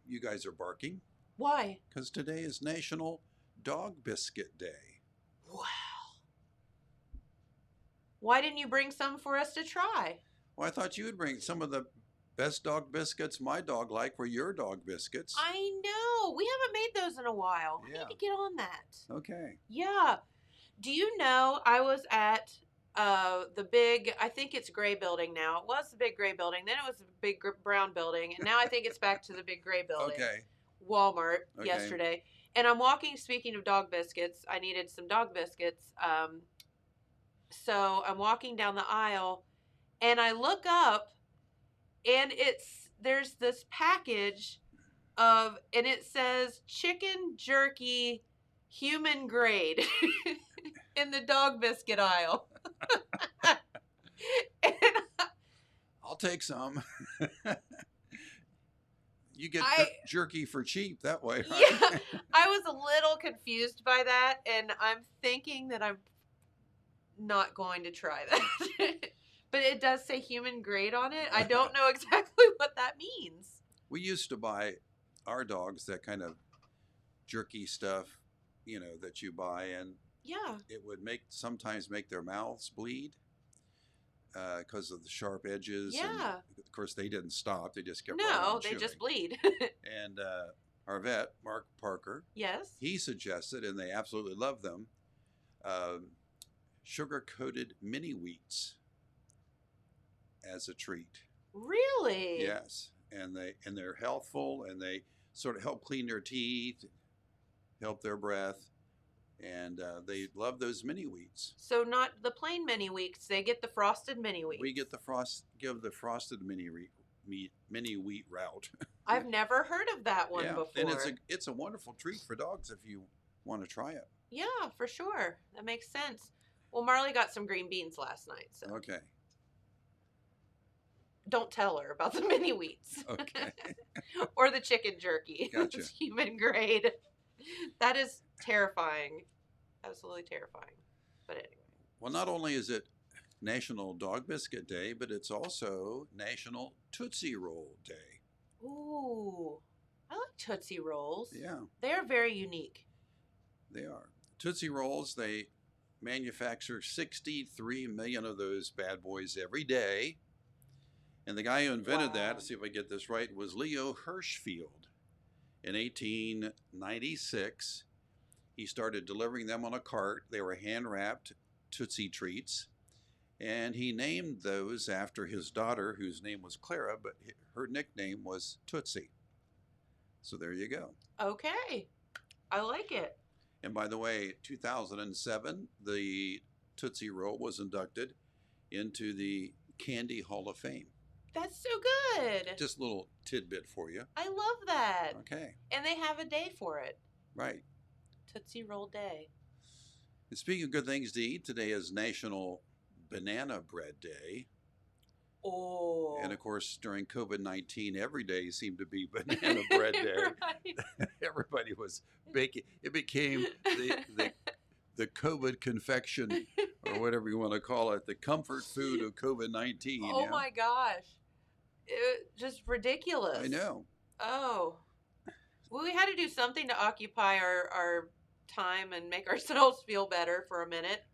Speaker 4: you guys are barking.
Speaker 1: Why?
Speaker 4: Because today is National Dog Biscuit Day.
Speaker 1: Wow. Why didn't you bring some for us to try?
Speaker 4: Well, I thought you would bring some of the best dog biscuits my dog liked were your dog biscuits.
Speaker 1: I know. We haven't made those in a while.
Speaker 4: Yeah.
Speaker 1: I need to get on that.
Speaker 4: Okay.
Speaker 1: Yeah. Do you know I was at the big, I think it's gray building now. It was the big gray building. Then it was the big brown building. And now I think it's back to the big gray building.
Speaker 4: Okay.
Speaker 1: Walmart yesterday. And I'm walking, speaking of dog biscuits, I needed some dog biscuits. So I'm walking down the aisle and I look up and there's this package and it says chicken jerky human grade in the dog biscuit aisle. And
Speaker 4: I'll take some. You get jerky for cheap that way, right?
Speaker 1: Yeah, I was a little confused by that, and I'm thinking that I'm not going to try that. But it does say human grade on it. I don't know exactly what that means.
Speaker 4: We used to buy our dogs that kind of jerky stuff, that you buy, and
Speaker 1: yeah,
Speaker 4: it would sometimes make their mouths bleed because of the sharp edges.
Speaker 1: Yeah.
Speaker 4: And of course, they didn't stop. They just kept
Speaker 1: No, they just bleed.
Speaker 4: And our vet, Mark Parker,
Speaker 1: yes,
Speaker 4: he suggested, and they absolutely love them, sugar-coated mini wheats as a treat.
Speaker 1: Really?
Speaker 4: Yes, and they're healthful, and they sort of help clean their teeth, help their breath, and they love those mini wheats.
Speaker 1: So not the plain mini wheats; they get the frosted mini wheats.
Speaker 4: We get the frosted mini wheat route.
Speaker 1: I've never heard of that one before.
Speaker 4: And it's a wonderful treat for dogs if you want to try it.
Speaker 1: Yeah, for sure. That makes sense. Well, Marley got some green beans last night, so
Speaker 4: okay.
Speaker 1: Don't tell her about the mini wheats.
Speaker 4: Okay.
Speaker 1: Or the chicken jerky.
Speaker 4: Gotcha.
Speaker 1: It's human grade. That is terrifying. Absolutely terrifying. But anyway.
Speaker 4: Well, not only is it National Dog Biscuit Day, but it's also National Tootsie Roll Day.
Speaker 1: Ooh. I like Tootsie Rolls.
Speaker 4: Yeah.
Speaker 1: They are very unique.
Speaker 4: They are. Tootsie Rolls, they manufacture 63 million of those bad boys every day. And the guy who invented that, let's see if I get this right, was Leo Hirschfield. In 1896, he started delivering them on a cart. They were hand-wrapped Tootsie Treats. And he named those after his daughter, whose name was Clara, but her nickname was Tootsie. So there you go.
Speaker 1: Okay. I like it.
Speaker 4: And by the way, 2007, the Tootsie Roll was inducted into the Candy Hall of Fame.
Speaker 1: That's so good.
Speaker 4: Just a little tidbit for you.
Speaker 1: I love that.
Speaker 4: Okay.
Speaker 1: And they have a day for it.
Speaker 4: Right.
Speaker 1: Tootsie Roll Day.
Speaker 4: And speaking of good things to eat, today is National Banana Bread Day.
Speaker 1: Oh.
Speaker 4: And of course, during COVID-19, every day seemed to be Banana Bread Day.
Speaker 1: Right.
Speaker 4: Everybody was baking. It became the COVID confection, or whatever you want to call it, the comfort food of COVID-19.
Speaker 1: Oh my gosh. Just ridiculous.
Speaker 4: I know.
Speaker 1: Oh. Well, we had to do something to occupy our time and make ourselves feel better for a minute.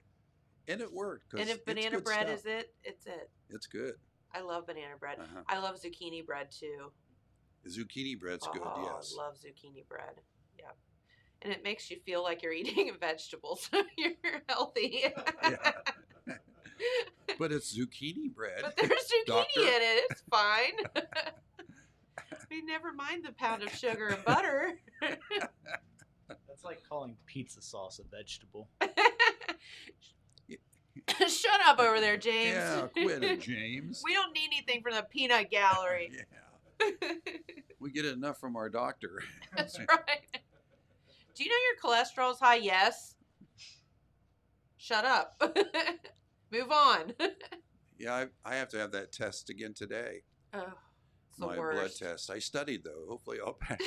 Speaker 4: And it worked.
Speaker 1: And if banana bread is it, it's it.
Speaker 4: It's good.
Speaker 1: I love banana bread.
Speaker 4: Uh-huh.
Speaker 1: I love zucchini bread too.
Speaker 4: Zucchini bread's good, yes.
Speaker 1: I love zucchini bread. Yeah. And it makes you feel like you're eating a vegetable, so you're healthy.
Speaker 4: Yeah. But it's zucchini bread.
Speaker 1: But there's zucchini in it. It's fine. I mean, never mind the pound of sugar and butter.
Speaker 3: That's like calling pizza sauce a vegetable.
Speaker 1: Shut up over there, James.
Speaker 4: Yeah, quit it, James.
Speaker 1: We don't need anything from the peanut gallery.
Speaker 4: Yeah. We get enough from our doctor.
Speaker 1: That's right. Do you know your cholesterol's high? Yes. Shut up. Move on.
Speaker 4: Yeah, I have to have that test again today.
Speaker 1: Oh, it's the
Speaker 4: My
Speaker 1: worst.
Speaker 4: blood test. I studied, though. Hopefully I'll pass.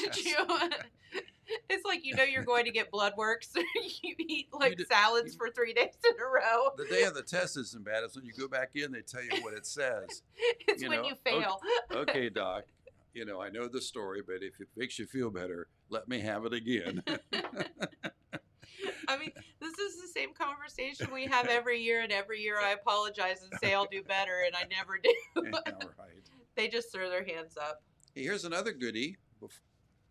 Speaker 1: It's like you're going to get blood work, so you eat salads for 3 days in a row.
Speaker 4: The day of the test isn't bad. It's when you go back in, they tell you what it says.
Speaker 1: It's when you fail.
Speaker 4: Okay, doc. I know the story, but if it makes you feel better, let me have it again.
Speaker 1: I mean, this is the same conversation we have every year, and every year I apologize and say I'll do better, and I never do.
Speaker 4: Yeah, right.
Speaker 1: They just throw their hands up.
Speaker 4: Hey, here's another goodie,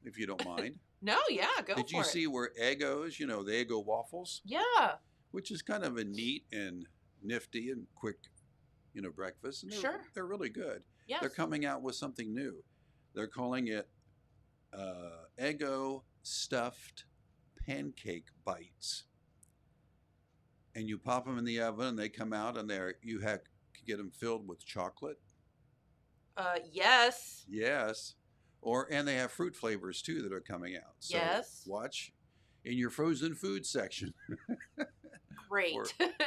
Speaker 4: if you don't mind.
Speaker 1: No, yeah, go for it.
Speaker 4: Did you see where Eggo's, the Eggo waffles?
Speaker 1: Yeah.
Speaker 4: Which is kind of a neat and nifty and quick, breakfast. And they're really good.
Speaker 1: Yes.
Speaker 4: They're coming out with something new. They're calling it Eggo stuffed pancake bites. And you pop them in the oven and they come out and you can get them filled with chocolate.
Speaker 1: Yes.
Speaker 4: Yes. And they have fruit flavors too that are coming out. So
Speaker 1: yes.
Speaker 4: Watch in your frozen food section.
Speaker 1: Great.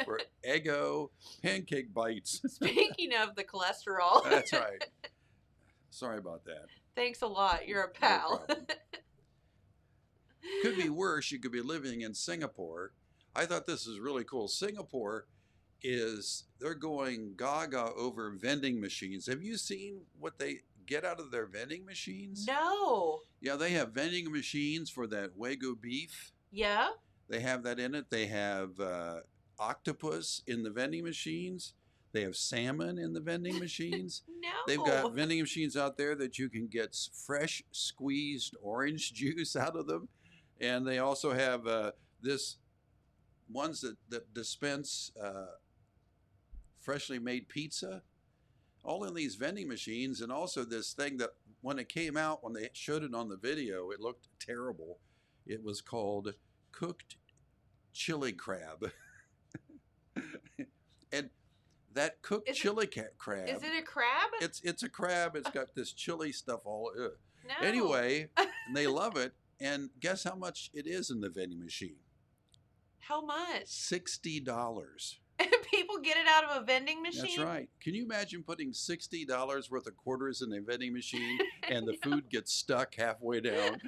Speaker 4: for Eggo pancake bites.
Speaker 1: Speaking of the cholesterol.
Speaker 4: That's right. Sorry about that.
Speaker 1: Thanks a lot. You're a pal.
Speaker 4: No problem. Could be worse. You could be living in Singapore. I thought this was really cool. Singapore they're going gaga over vending machines. Have you seen what they get out of their vending machines?
Speaker 1: No.
Speaker 4: Yeah, they have vending machines for that Wagyu beef.
Speaker 1: Yeah.
Speaker 4: They have that in it. They have octopus in the vending machines. They have salmon in the vending machines.
Speaker 1: No.
Speaker 4: They've got vending machines out there that you can get fresh squeezed orange juice out of them. And they also have ones that dispense freshly made pizza, all in these vending machines. And also this thing that when it came out, when they showed it on the video, it looked terrible. It was called cooked chili crab. And that cooked chili crab.
Speaker 1: Is it a crab?
Speaker 4: It's a crab. It's got this chili stuff all.
Speaker 1: No.
Speaker 4: Anyway, and they love it. And guess how much it is in the vending machine?
Speaker 1: How much?
Speaker 4: $60.
Speaker 1: People get it out of a vending machine?
Speaker 4: That's right. Can you imagine putting $60 worth of quarters in a vending machine and the food gets stuck halfway down?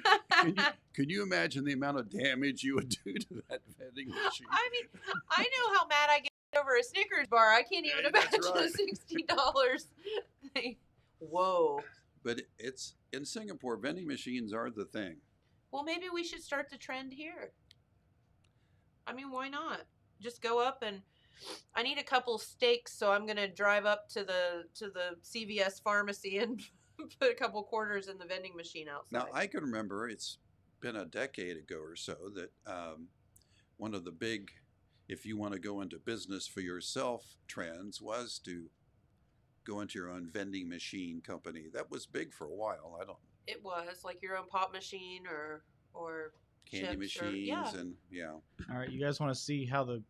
Speaker 4: Can you imagine the amount of damage you would do to that vending machine?
Speaker 1: I mean, I know how mad I get over a Snickers bar. I can't even imagine a $60 thing. Whoa.
Speaker 4: But it's in Singapore, vending machines are the thing.
Speaker 1: Well, maybe we should start the trend here. I mean, why not? Just go up and I need a couple steaks, so I'm gonna drive up to the CVS pharmacy and put a couple quarters in the vending machine outside.
Speaker 4: Now I can remember it's been a decade ago or so that one of the big, if you want to go into business for yourself, trends was to go into your own vending machine company. That was big for a while.
Speaker 1: It was like your own pop machine or
Speaker 4: candy machines and yeah.
Speaker 3: All right, you guys want to see how the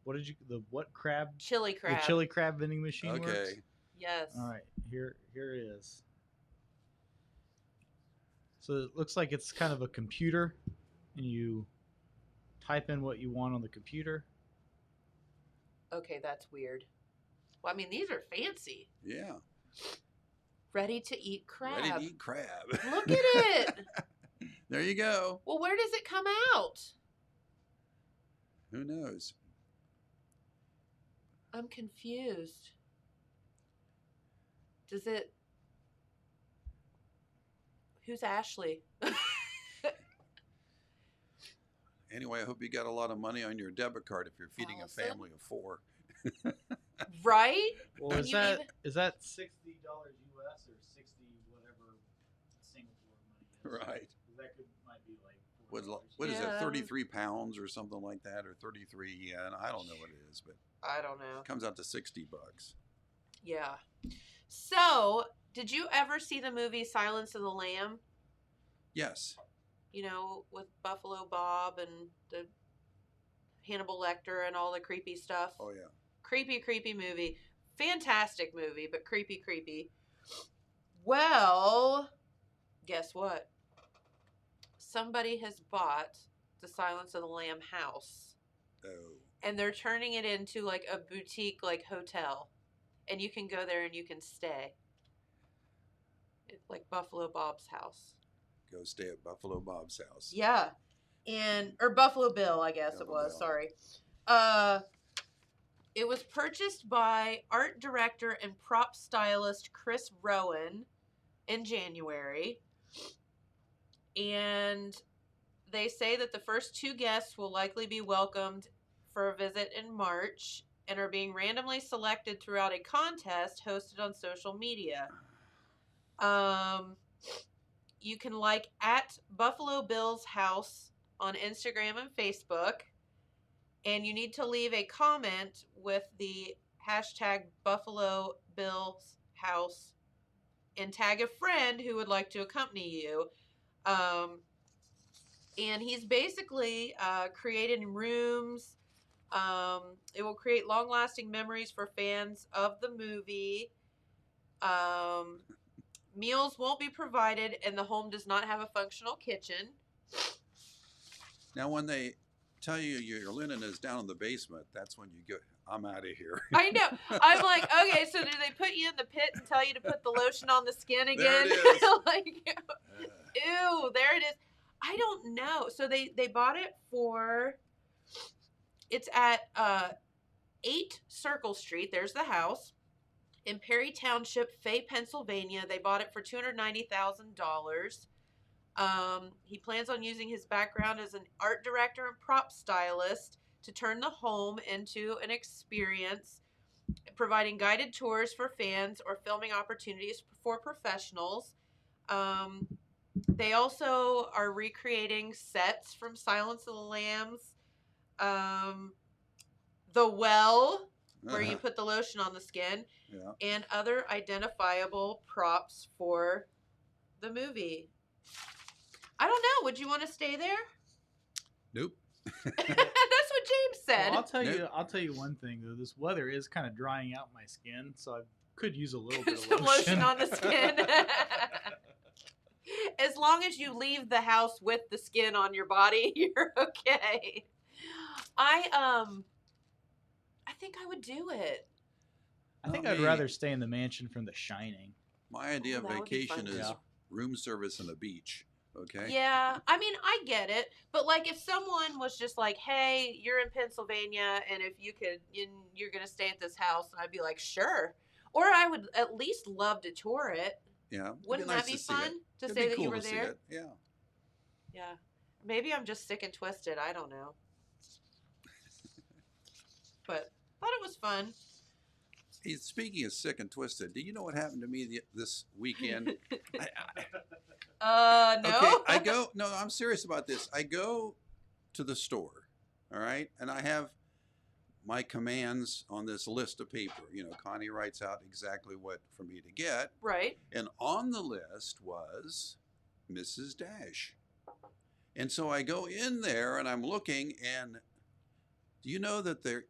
Speaker 3: what crab?
Speaker 1: Chili crab.
Speaker 3: The chili crab vending machine works?
Speaker 4: Okay.
Speaker 1: Yes.
Speaker 3: All right, here it is. So it looks like it's kind of a computer, and you type in what you want on the computer.
Speaker 1: Okay, that's weird. Well, I mean, these are fancy.
Speaker 4: Yeah.
Speaker 1: Ready to eat crab.
Speaker 4: Ready to eat crab.
Speaker 1: Look at it.
Speaker 4: There you go.
Speaker 1: Well, where does it come out?
Speaker 4: Who knows?
Speaker 1: I'm confused. Does it... Who's Ashley?
Speaker 4: Anyway, I hope you got a lot of money on your debit card if you're feeding
Speaker 1: Allison?
Speaker 4: a family of 4.
Speaker 1: Right?
Speaker 3: Well, is that $60 US or 60 whatever Singapore money is?
Speaker 4: Right.
Speaker 3: That might be like
Speaker 4: what is it, 33 pounds or something like that, or 33 yen? I don't know what it is, but
Speaker 1: I don't know.
Speaker 4: It comes out to $60.
Speaker 1: Yeah. So, did you ever see the movie Silence of the Lamb?
Speaker 4: Yes.
Speaker 1: You know, with Buffalo Bob and the Hannibal Lecter and all the creepy stuff.
Speaker 4: Oh, yeah.
Speaker 1: Creepy movie. Fantastic movie, but creepy. Well, guess what? Somebody has bought the Silence of the Lamb house.
Speaker 4: Oh.
Speaker 1: And they're turning it into like a boutique like hotel. And you can go there and you can stay. It's like Buffalo Bob's house.
Speaker 4: Go stay at Buffalo Bob's house.
Speaker 1: Yeah. Or Buffalo Bill, I guess it was. Sorry. It was purchased by art director and prop stylist Chris Rowan in January. And they say that the first 2 guests will likely be welcomed for a visit in March and are being randomly selected throughout a contest hosted on social media. You can like at Buffalo Bill's house on Instagram and Facebook, and you need to leave a comment with the hashtag Buffalo Bill's house and tag a friend who would like to accompany you. And he's basically created rooms. It will create long-lasting memories for fans of the movie. Meals won't be provided, and the home does not have a functional kitchen.
Speaker 4: Now, when they tell you your linen is down in the basement, that's when you go, I'm out of here.
Speaker 1: I know. I'm like, okay, so do they put you in the pit and tell you to put the lotion on the skin again?
Speaker 4: There it is.
Speaker 1: Like, ew, there it is. I don't know. So they bought it for, it's at 8 Circle Street. There's the house. In Perry Township, Fay, Pennsylvania. They bought it for $290,000. He plans on using his background as an art director and prop stylist to turn the home into an experience, providing guided tours for fans or filming opportunities for professionals. They also are recreating sets from Silence of the Lambs. The well, where you put the lotion on the skin, and other identifiable props for the movie. I don't know. Would you want to stay there?
Speaker 4: Nope.
Speaker 1: That's what James said.
Speaker 3: Well, I'll tell you one thing though. This weather is kind of drying out my skin, so I could use a little bit of
Speaker 1: Some lotion on the skin. As long as you leave the house with the skin on your body, you're okay. I think I would do it.
Speaker 3: I think I'd rather stay in the mansion from The Shining.
Speaker 4: My idea of vacation is room service and a beach. Okay.
Speaker 1: Yeah, I mean, I get it, but like if someone was just like, "Hey, you're in Pennsylvania, and if you could, you're gonna stay at this house," and I'd be like, "Sure," or I would at least love to tour it.
Speaker 4: Yeah,
Speaker 1: wouldn't that be fun to say that you were there?
Speaker 4: Yeah.
Speaker 1: Yeah, maybe I'm just sick and twisted. I don't know, but thought it was fun.
Speaker 4: Hey, speaking of sick and twisted, do you know what happened to me this weekend?
Speaker 1: No.
Speaker 4: Okay, no, I'm serious about this. I go to the store, all right, and I have my commands on this list of paper. You know, Connie writes out exactly what for me to get.
Speaker 1: Right.
Speaker 4: And on the list was Mrs. Dash. And so I go in there and I'm looking, and do you know that there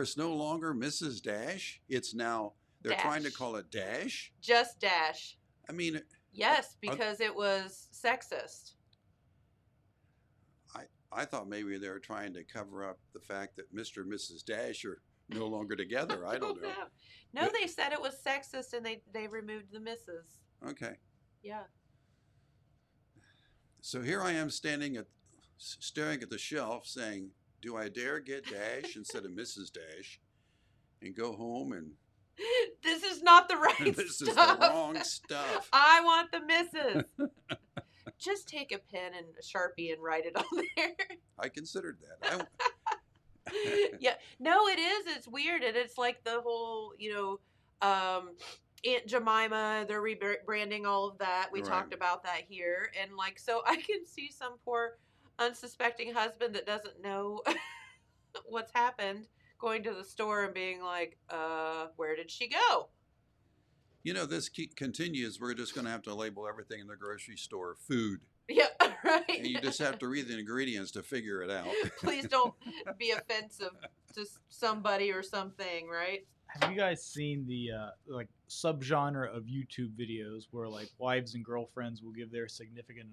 Speaker 4: is no longer Mrs. Dash? It's now, they're
Speaker 1: Dash.
Speaker 4: trying to call it Dash.
Speaker 1: Just Dash.
Speaker 4: I mean,
Speaker 1: yes, because it was sexist.
Speaker 4: I thought maybe they were trying to cover up the fact that Mr. and Mrs. Dash are no longer together. I don't know.
Speaker 1: No, they said it was sexist and they removed the Mrs.
Speaker 4: Okay.
Speaker 1: Yeah.
Speaker 4: So here I am staring at the shelf saying, do I dare get Dash instead of Mrs. Dash and go home and...
Speaker 1: This is not the right
Speaker 4: this
Speaker 1: stuff.
Speaker 4: This is the wrong stuff.
Speaker 1: I want the Mrs. Just take a pen and a Sharpie and write it on there.
Speaker 4: I considered that.
Speaker 1: Yeah. No, it is. It's weird. And it's like the whole, Aunt Jemima, they're rebranding all of that. We talked about that here. And like, so I can see some poor unsuspecting husband that doesn't know what's happened going to the store and being like, where did she go?
Speaker 4: You know, this continues. We're just going to have to label everything in the grocery store food.
Speaker 1: Yeah, right.
Speaker 4: And you just have to read the ingredients to figure it out.
Speaker 1: Please don't be offensive to somebody or something, right?
Speaker 3: Have you guys seen the like subgenre of YouTube videos where like wives and girlfriends will give their significant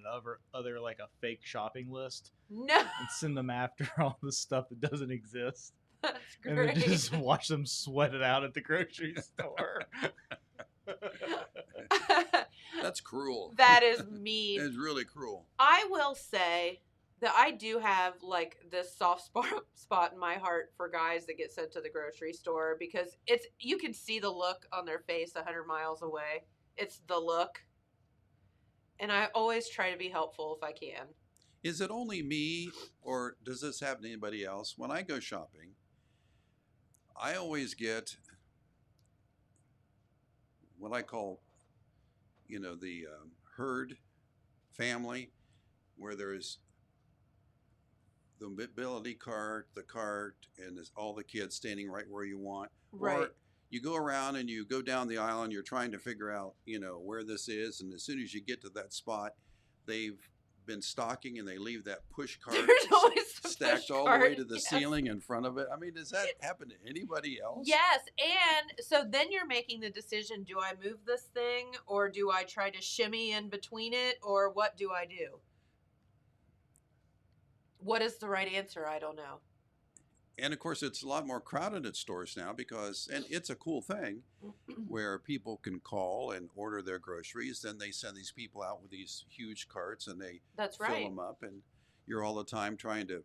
Speaker 3: other like a fake shopping list?
Speaker 1: No.
Speaker 3: And send them after all the stuff that doesn't exist.
Speaker 1: That's great.
Speaker 3: And then just watch them sweat it out at the grocery store.
Speaker 4: That's cruel.
Speaker 1: That is mean.
Speaker 4: It's really cruel.
Speaker 1: I will say that I do have like this soft spot in my heart for guys that get sent to the grocery store because you can see the look on their face 100 miles away. It's the look. And I always try to be helpful if I can.
Speaker 4: Is it only me, or does this happen to anybody else? When I go shopping, I always get what I call, the herd family, where there's the mobility cart, and there's all the kids standing right where you want.
Speaker 1: Right.
Speaker 4: Or you go around and you go down the aisle and you're trying to figure out, where this is. And as soon as you get to that spot, they've been stocking and they leave that push cart stacked all the way to the ceiling in front of it. I mean, does that happen to anybody else?
Speaker 1: Yes. And so then you're making the decision, do I move this thing or do I try to shimmy in between it or what do I do? What is the right answer? I don't know.
Speaker 4: And of course, it's a lot more crowded at stores now and it's a cool thing where people can call and order their groceries. Then they send these people out with these huge carts and they fill them up. And you're all the time trying to,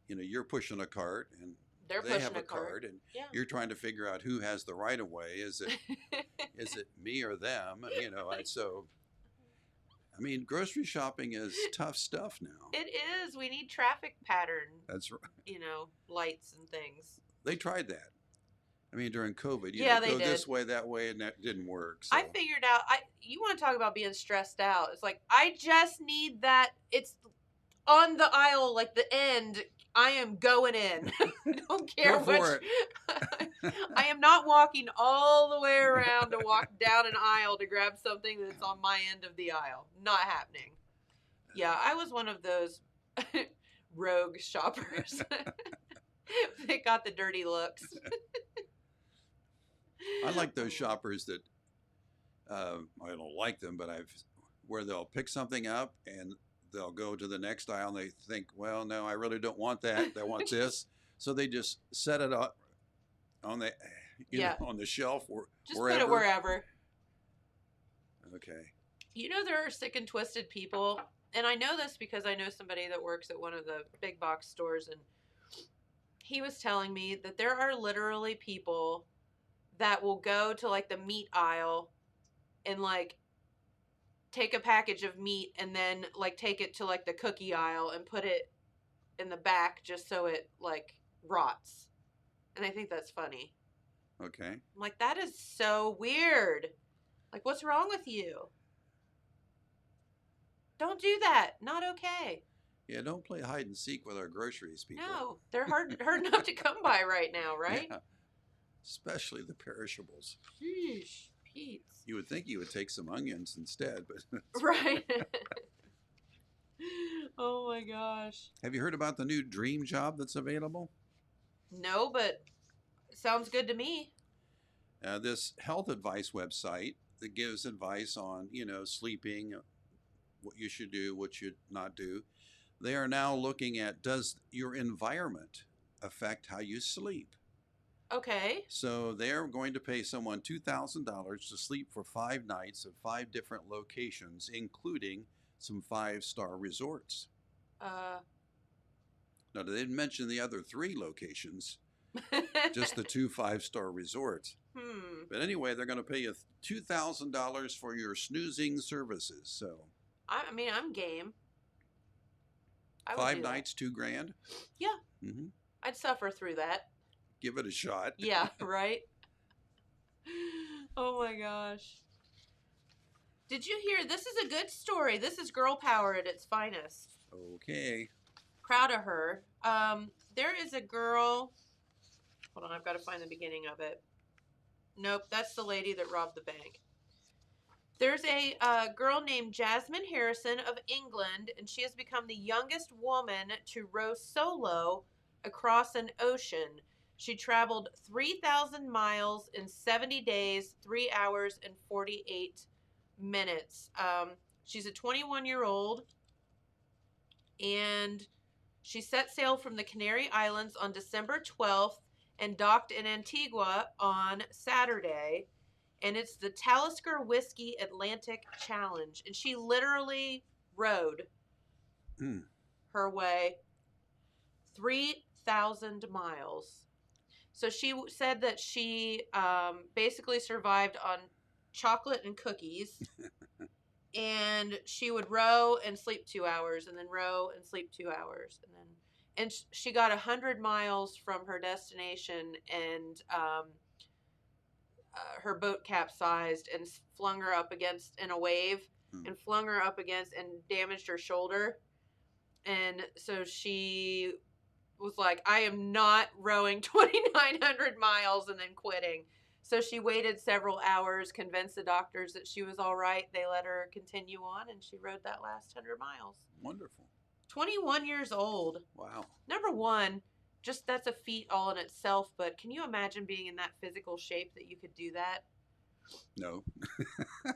Speaker 4: you're pushing a cart and they have a cart and you're trying to figure out who has the right of way. Is it me or them? And so, I mean, grocery shopping is tough stuff now.
Speaker 1: It is. We need traffic pattern.
Speaker 4: That's right.
Speaker 1: Lights and things.
Speaker 4: They tried that. I mean, during COVID,
Speaker 1: they
Speaker 4: go
Speaker 1: did.
Speaker 4: this way, that way, and that didn't work. So.
Speaker 1: I figured out, you want to talk about being stressed out. It's like, I just need that. It's on the aisle, like the end. I am going in. I don't care
Speaker 4: which.
Speaker 1: I am not walking all the way around to walk down an aisle to grab something that's on my end of the aisle. Not happening. Yeah, I was one of those rogue shoppers. They got the dirty looks.
Speaker 4: I like those shoppers that I don't like them, but where they'll pick something up and they'll go to the next aisle and they think, well, no, I really don't want that. I want this. So they just set it up on the on the shelf or
Speaker 1: just
Speaker 4: wherever.
Speaker 1: Put it wherever.
Speaker 4: Okay.
Speaker 1: There are sick and twisted people, and I know this because I know somebody that works at one of the big box stores, and he was telling me that there are literally people that will go to like the meat aisle and like take a package of meat and then like take it to like the cookie aisle and put it in the back just so it like rots. And I think that's funny.
Speaker 4: Okay.
Speaker 1: I'm like, that is so weird. Like, what's wrong with you? Don't do that. Not okay.
Speaker 4: Yeah, don't play hide and seek with our groceries, people.
Speaker 1: No, they're hard enough to come by right now, right?
Speaker 4: Yeah. Especially the perishables.
Speaker 1: Sheesh, Pete.
Speaker 4: You would think you would take some onions instead, but
Speaker 1: right. Oh my gosh.
Speaker 4: Have you heard about the new dream job that's available?
Speaker 1: No, but it sounds good to me.
Speaker 4: This health advice website that gives advice on, sleeping, what you should do, what you should not do. They are now looking at, does your environment affect how you sleep?
Speaker 1: Okay.
Speaker 4: So they're going to pay someone $2,000 to sleep for 5 nights at 5 different locations, including some 5-star resorts. Now, they didn't mention the other 3 locations, just the 2 5-star resorts. But anyway, they're going to pay you $2,000 for your snoozing services. So,
Speaker 1: I mean, I'm game.
Speaker 4: 5 nights, $2,000.
Speaker 1: Yeah.
Speaker 4: Mm-hmm.
Speaker 1: I'd suffer through that.
Speaker 4: Give it a shot.
Speaker 1: Yeah, right? Oh my gosh. Did you hear? This is a good story. This is girl power at its finest.
Speaker 4: Okay.
Speaker 1: Proud of her. There is a girl. Hold on, I've got to find the beginning of it. Nope, that's the lady that robbed the bank. There's a girl named Jasmine Harrison of England, and she has become the youngest woman to row solo across an ocean. She traveled 3,000 miles in 70 days, 3 hours, and 48 minutes. She's a 21-year-old, and she set sail from the Canary Islands on December 12th and docked in Antigua on Saturday. And it's the Talisker Whiskey Atlantic Challenge. And she literally rowed her way 3,000 miles. So she said that she basically survived on chocolate and cookies. And she would row and sleep 2 hours, and then row and sleep 2 hours. And she got 100 miles from her destination, and her boat capsized and flung her up against in a wave and flung her up against and damaged her shoulder. And so she was like, I am not rowing 2,900 miles and then quitting. So she waited several hours, convinced the doctors that she was all right. They let her continue on, and she rowed that last 100 miles.
Speaker 4: Wonderful.
Speaker 1: 21 years old.
Speaker 4: Wow.
Speaker 1: Number one, just that's a feat all in itself, but can you imagine being in that physical shape that you could do that?
Speaker 4: No.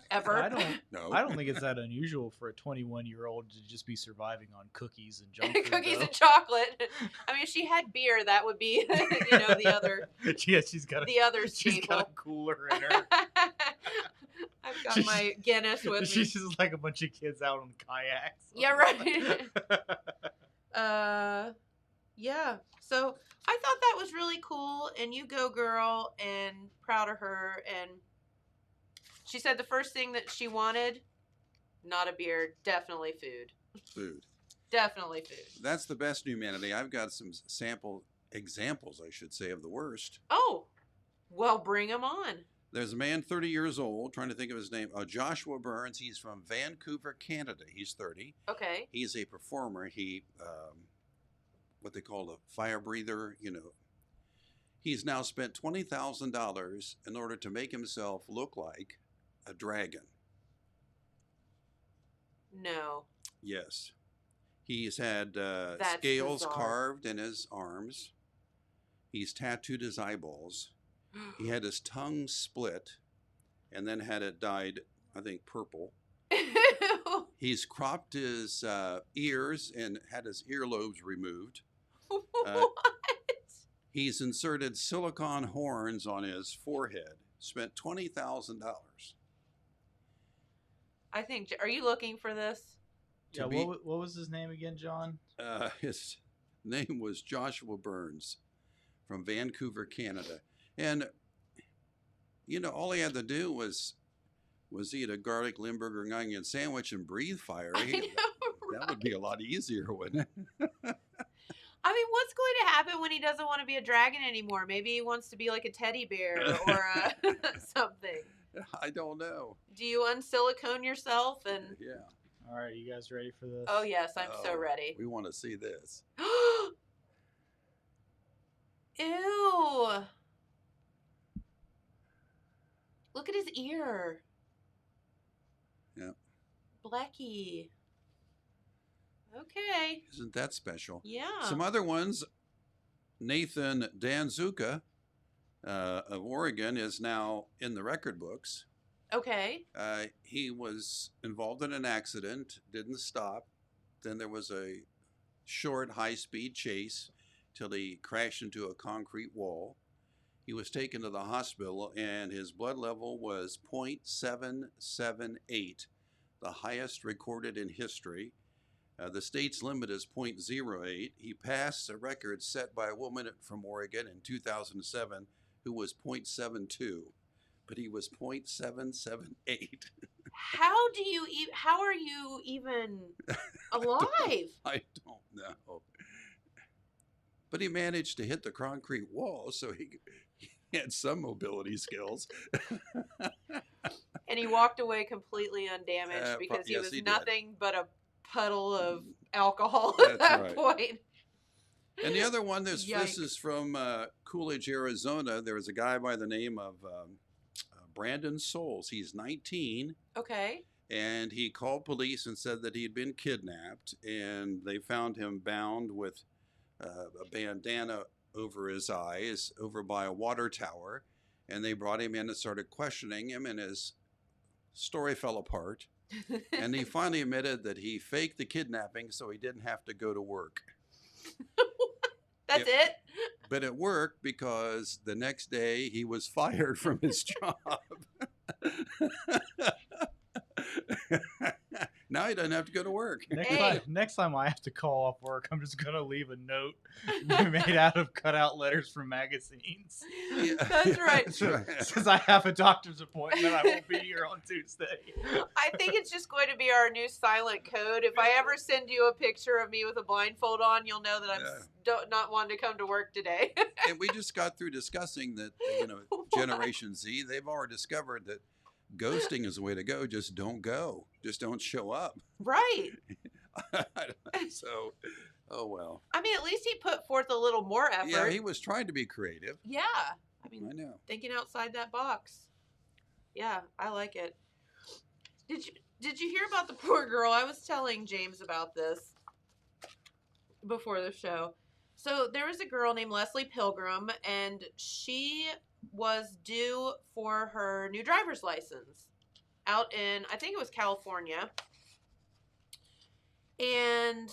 Speaker 1: Ever?
Speaker 3: I
Speaker 4: No.
Speaker 3: don't think it's that unusual for a 21-year-old to just be surviving on cookies and junk food.
Speaker 1: Cookies and chocolate. I mean, if she had beer, that would be, the other.
Speaker 3: Yeah, she's got a cooler in her.
Speaker 1: I've got my Guinness with me.
Speaker 3: She's just like a bunch of kids out on kayaks.
Speaker 1: Yeah, right. Yeah. So I thought that was really cool, and you go, girl, and proud of her. And she said the first thing that she wanted, not a beer, definitely food.
Speaker 4: Food.
Speaker 1: Definitely food.
Speaker 4: That's the best humanity. I've got some sample examples, I should say, of the worst.
Speaker 1: Oh, well, bring them on.
Speaker 4: There's a man 30 years old, trying to think of his name, Joshua Burns. He's from Vancouver, Canada. He's 30.
Speaker 1: Okay.
Speaker 4: He's a performer. He, what they call a fire breather, He's now spent $20,000 in order to make himself look like a dragon.
Speaker 1: No.
Speaker 4: Yes. He's had scales carved in his arms. He's tattooed his eyeballs. He had his tongue split and then had it dyed, I think, purple. He's cropped his ears and had his earlobes removed.
Speaker 1: What?
Speaker 4: He's inserted silicone horns on his forehead. Spent $20,000.
Speaker 1: I think. Are you looking for this?
Speaker 3: Yeah. What was his name again, John?
Speaker 4: His name was Joshua Burns from Vancouver, Canada. And, all he had to do was eat a garlic Limburger and onion sandwich and breathe fire. That would be a lot easier, wouldn't it?
Speaker 1: I mean, what's going to happen when he doesn't want to be a dragon anymore? Maybe he wants to be like a teddy bear or something.
Speaker 4: I don't know.
Speaker 1: Do you unsilicone yourself? And
Speaker 4: yeah.
Speaker 3: All right, you guys ready for this?
Speaker 1: Oh, yes, I'm so ready.
Speaker 4: We want to see this.
Speaker 1: Ew. Look at his ear.
Speaker 4: Yeah.
Speaker 1: Blecky. Okay.
Speaker 4: Isn't that special?
Speaker 1: Yeah.
Speaker 4: Some other ones. Nathan Danzuka of Oregon is now in the record books.
Speaker 1: Okay.
Speaker 4: He was involved in an accident, didn't stop. Then there was a short, high-speed chase till he crashed into a concrete wall. He was taken to the hospital, and his blood level was .778, the highest recorded in history. The state's limit is .08. He passed a record set by a woman from Oregon in 2007 who was .72, but he was .778.
Speaker 1: How are you even alive?
Speaker 4: I don't know. But he managed to hit the concrete wall, so he had some mobility skills.
Speaker 1: And he walked away completely undamaged because he was nothing but a puddle of alcohol at that point.
Speaker 4: And the other one, this is from Coolidge, Arizona. There was a guy by the name of Brandon Souls. He's 19.
Speaker 1: Okay.
Speaker 4: And he called police and said that he had been kidnapped, and they found him bound with a bandana over his eyes over by a water tower. And they brought him in and started questioning him, and his story fell apart. And he finally admitted that he faked the kidnapping so he didn't have to go to work.
Speaker 1: That's it?
Speaker 4: But it worked because the next day he was fired from his job. Now he doesn't have to go to work.
Speaker 3: Next time I have to call off work, I'm just going to leave a note made out of cutout letters from magazines.
Speaker 4: Yeah.
Speaker 1: That's right.
Speaker 4: That's right.
Speaker 3: Since I have a doctor's appointment, I won't be here on Tuesday.
Speaker 1: I think it's just going to be our new silent code. If I ever send you a picture of me with a blindfold on, you'll know that I'm not wanting to come to work today.
Speaker 4: And we just got through discussing that, Generation Z, they've already discovered that ghosting is the way to go. Just don't go. Just don't show up.
Speaker 1: Right.
Speaker 4: So, oh well.
Speaker 1: I mean, at least he put forth a little more effort.
Speaker 4: Yeah, he was trying to be creative.
Speaker 1: Yeah. I know. Thinking outside that box. Yeah, I like it. Did you hear about the poor girl? I was telling James about this before the show. So there was a girl named Leslie Pilgrim, and she was due for her new driver's license out in, I think it was California. And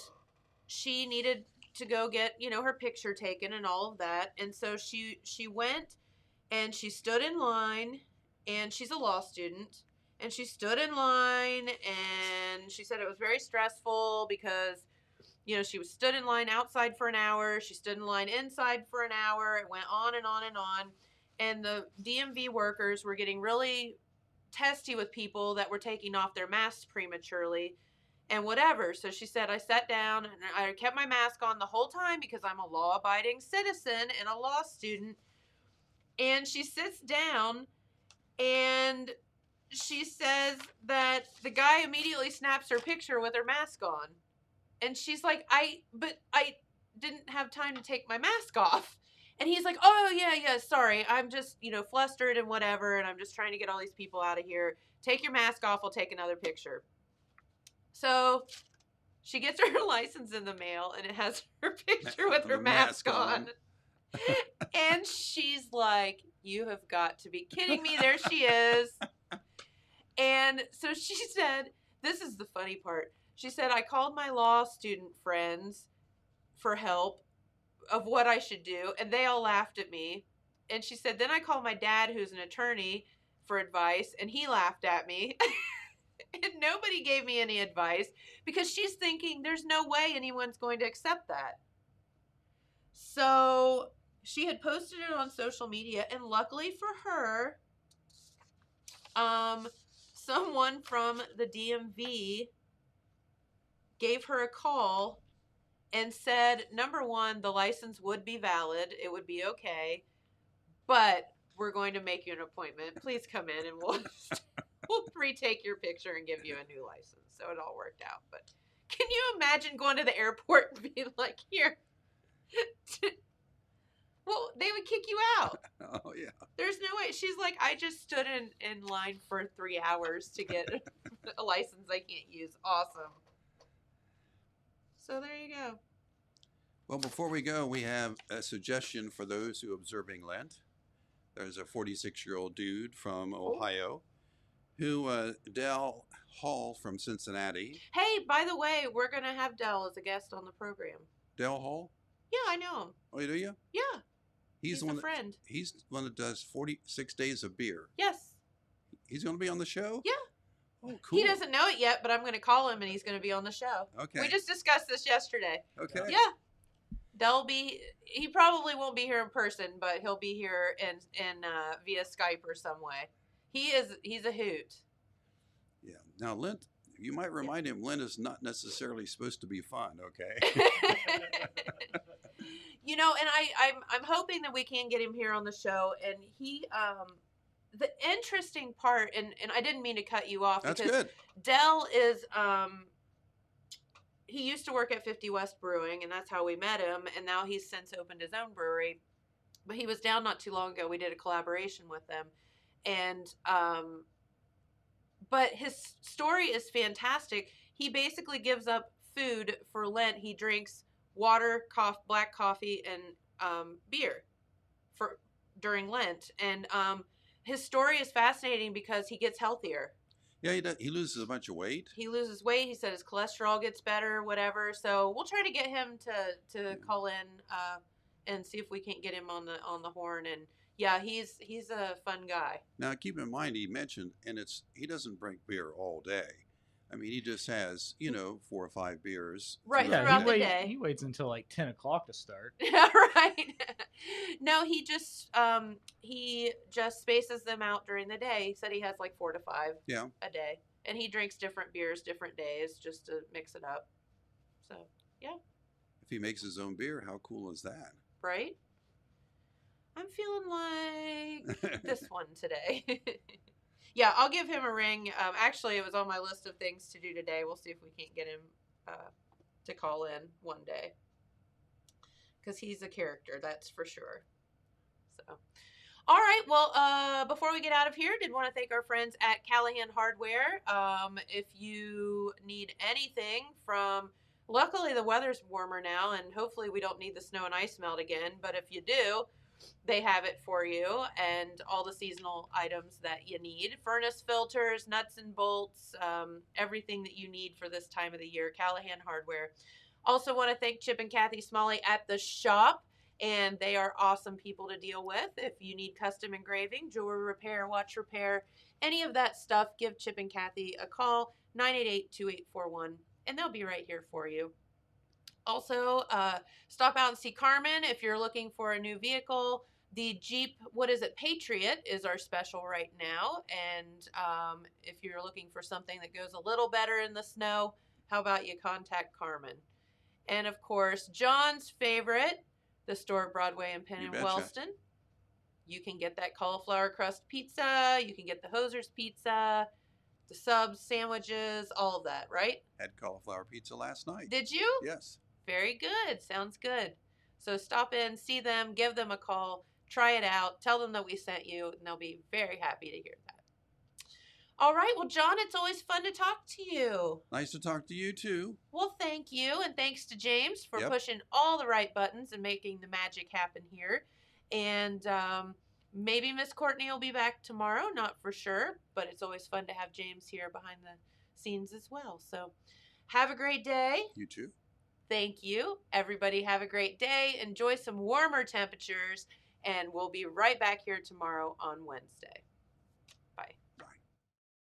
Speaker 1: she needed to go get, her picture taken and all of that. And so she went and she stood in line, and she's a law student, and she stood in line, and she said it was very stressful because, she was stood in line outside for an hour. She stood in line inside for an hour. It went on and on and on. And the DMV workers were getting really testy with people that were taking off their masks prematurely and whatever. So she said, I sat down and I kept my mask on the whole time because I'm a law-abiding citizen and a law student. And she sits down and she says that the guy immediately snaps her picture with her mask on. And she's like, I didn't have time to take my mask off. And he's like, oh, yeah, sorry. I'm just, flustered and whatever. And I'm just trying to get all these people out of here. Take your mask off. I'll take another picture. So she gets her license in the mail, and it has her picture with her mask on. And she's like, you have got to be kidding me. There she is. And so she said, this is the funny part. She said, I called my law student friends for help of what I should do, and they all laughed at me. And she said, then I called my dad, who's an attorney, for advice, and he laughed at me. And nobody gave me any advice because she's thinking there's no way anyone's going to accept that. So she had posted it on social media, and luckily for her, someone from the DMV gave her a call and said, number one, the license would be valid. It would be okay. But we're going to make you an appointment. Please come in and we'll retake your picture and give you a new license. So it all worked out. But can you imagine going to the airport and being like, here? Well, they would kick you out.
Speaker 4: Oh, yeah.
Speaker 1: There's no way. She's like, I just stood in line for 3 hours to get a license I can't use. Awesome. So there you go.
Speaker 4: Well, before we go, we have a suggestion for those who are observing Lent. There's a 46-year-old dude from Ohio who, Dell Hall from Cincinnati.
Speaker 1: Hey, by the way, we're going to have Dell as a guest on the program.
Speaker 4: Dell Hall?
Speaker 1: Yeah, I know him.
Speaker 4: Oh, do you?
Speaker 1: Yeah.
Speaker 4: He's
Speaker 1: a friend.
Speaker 4: He's one that does 46 days of beer.
Speaker 1: Yes.
Speaker 4: He's going to be on the show?
Speaker 1: Yeah.
Speaker 4: Oh, cool.
Speaker 1: He doesn't know it yet, but I'm going to call him and he's going to be on the show.
Speaker 4: Okay.
Speaker 1: We just discussed this yesterday.
Speaker 4: Okay.
Speaker 1: Yeah. He probably won't be here in person, but he'll be here in via Skype or some way. He's a hoot. Yeah.
Speaker 4: Now, Lent, you might remind him Lent is not necessarily supposed to be fun, okay?
Speaker 1: And I'm hoping that we can get him here on the show. And he, the interesting part, and I didn't mean to cut you off.
Speaker 4: That's
Speaker 1: because
Speaker 4: good.
Speaker 1: Dell is, he used to work at 50 West Brewing, and that's how we met him. And now he's since opened his own brewery. But he was down not too long ago. We did a collaboration with them. And but his story is fantastic. He basically gives up food for Lent. He drinks water, black coffee, and beer for during Lent. And his story is fascinating because he gets healthier.
Speaker 4: Yeah, he does. He loses a bunch of weight.
Speaker 1: He loses weight. He said his cholesterol gets better, whatever. So we'll try to get him to call in and see if we can't get him on the horn. And yeah, he's a fun guy.
Speaker 4: Now keep in mind, he mentioned, and he doesn't drink beer all day. I mean, he just has 4 or 5 beers
Speaker 1: throughout the day.
Speaker 3: He waits until like 10 o'clock to start.
Speaker 1: Yeah, right. No, he just spaces them out during the day. He said he has like 4 to 5 a day, and he drinks different beers different days just to mix it up. So yeah.
Speaker 4: If he makes his own beer, how cool is that?
Speaker 1: Right. I'm feeling like this one today. Yeah, I'll give him a ring. Actually, it was on my list of things to do today. We'll see if we can't get him to call in one day. Because he's a character, that's for sure. So, all right. Well, before we get out of here, did want to thank our friends at Callahan Hardware. If you need anything from... Luckily, the weather's warmer now, and hopefully we don't need the snow and ice melt again. But if you do... they have it for you, and all the seasonal items that you need. Furnace filters, nuts and bolts, everything that you need for this time of the year. Callahan Hardware. Also want to thank Chip and Kathy Smalley at the shop, and they are awesome people to deal with. If you need custom engraving, jewelry repair, watch repair, any of that stuff, give Chip and Kathy a call, 988-2841, and they'll be right here for you. Also, stop out and see Carmen if you're looking for a new vehicle. The Jeep, Patriot is our special right now. And if you're looking for something that goes a little better in the snow, how about you contact Carmen? And, of course, John's favorite, the store at Broadway and Penn and Wellston. You can get that cauliflower crust pizza. You can get the Hoser's pizza, the subs, sandwiches, all of that, right?
Speaker 4: Had cauliflower pizza last night.
Speaker 1: Did you?
Speaker 4: Yes.
Speaker 1: Very good. Sounds good. So stop in, see them, give them a call, try it out, tell them that we sent you, and they'll be very happy to hear that. All right. Well, John, it's always fun to talk to you.
Speaker 4: Nice to talk to you, too.
Speaker 1: Well, thank you. And thanks to James for pushing all the right buttons and making the magic happen here. And maybe Miss Courtney will be back tomorrow. Not for sure. But it's always fun to have James here behind the scenes as well. So have a great day.
Speaker 4: You too.
Speaker 1: Thank you. Everybody have a great day. Enjoy some warmer temperatures. And we'll be right back here tomorrow on Wednesday.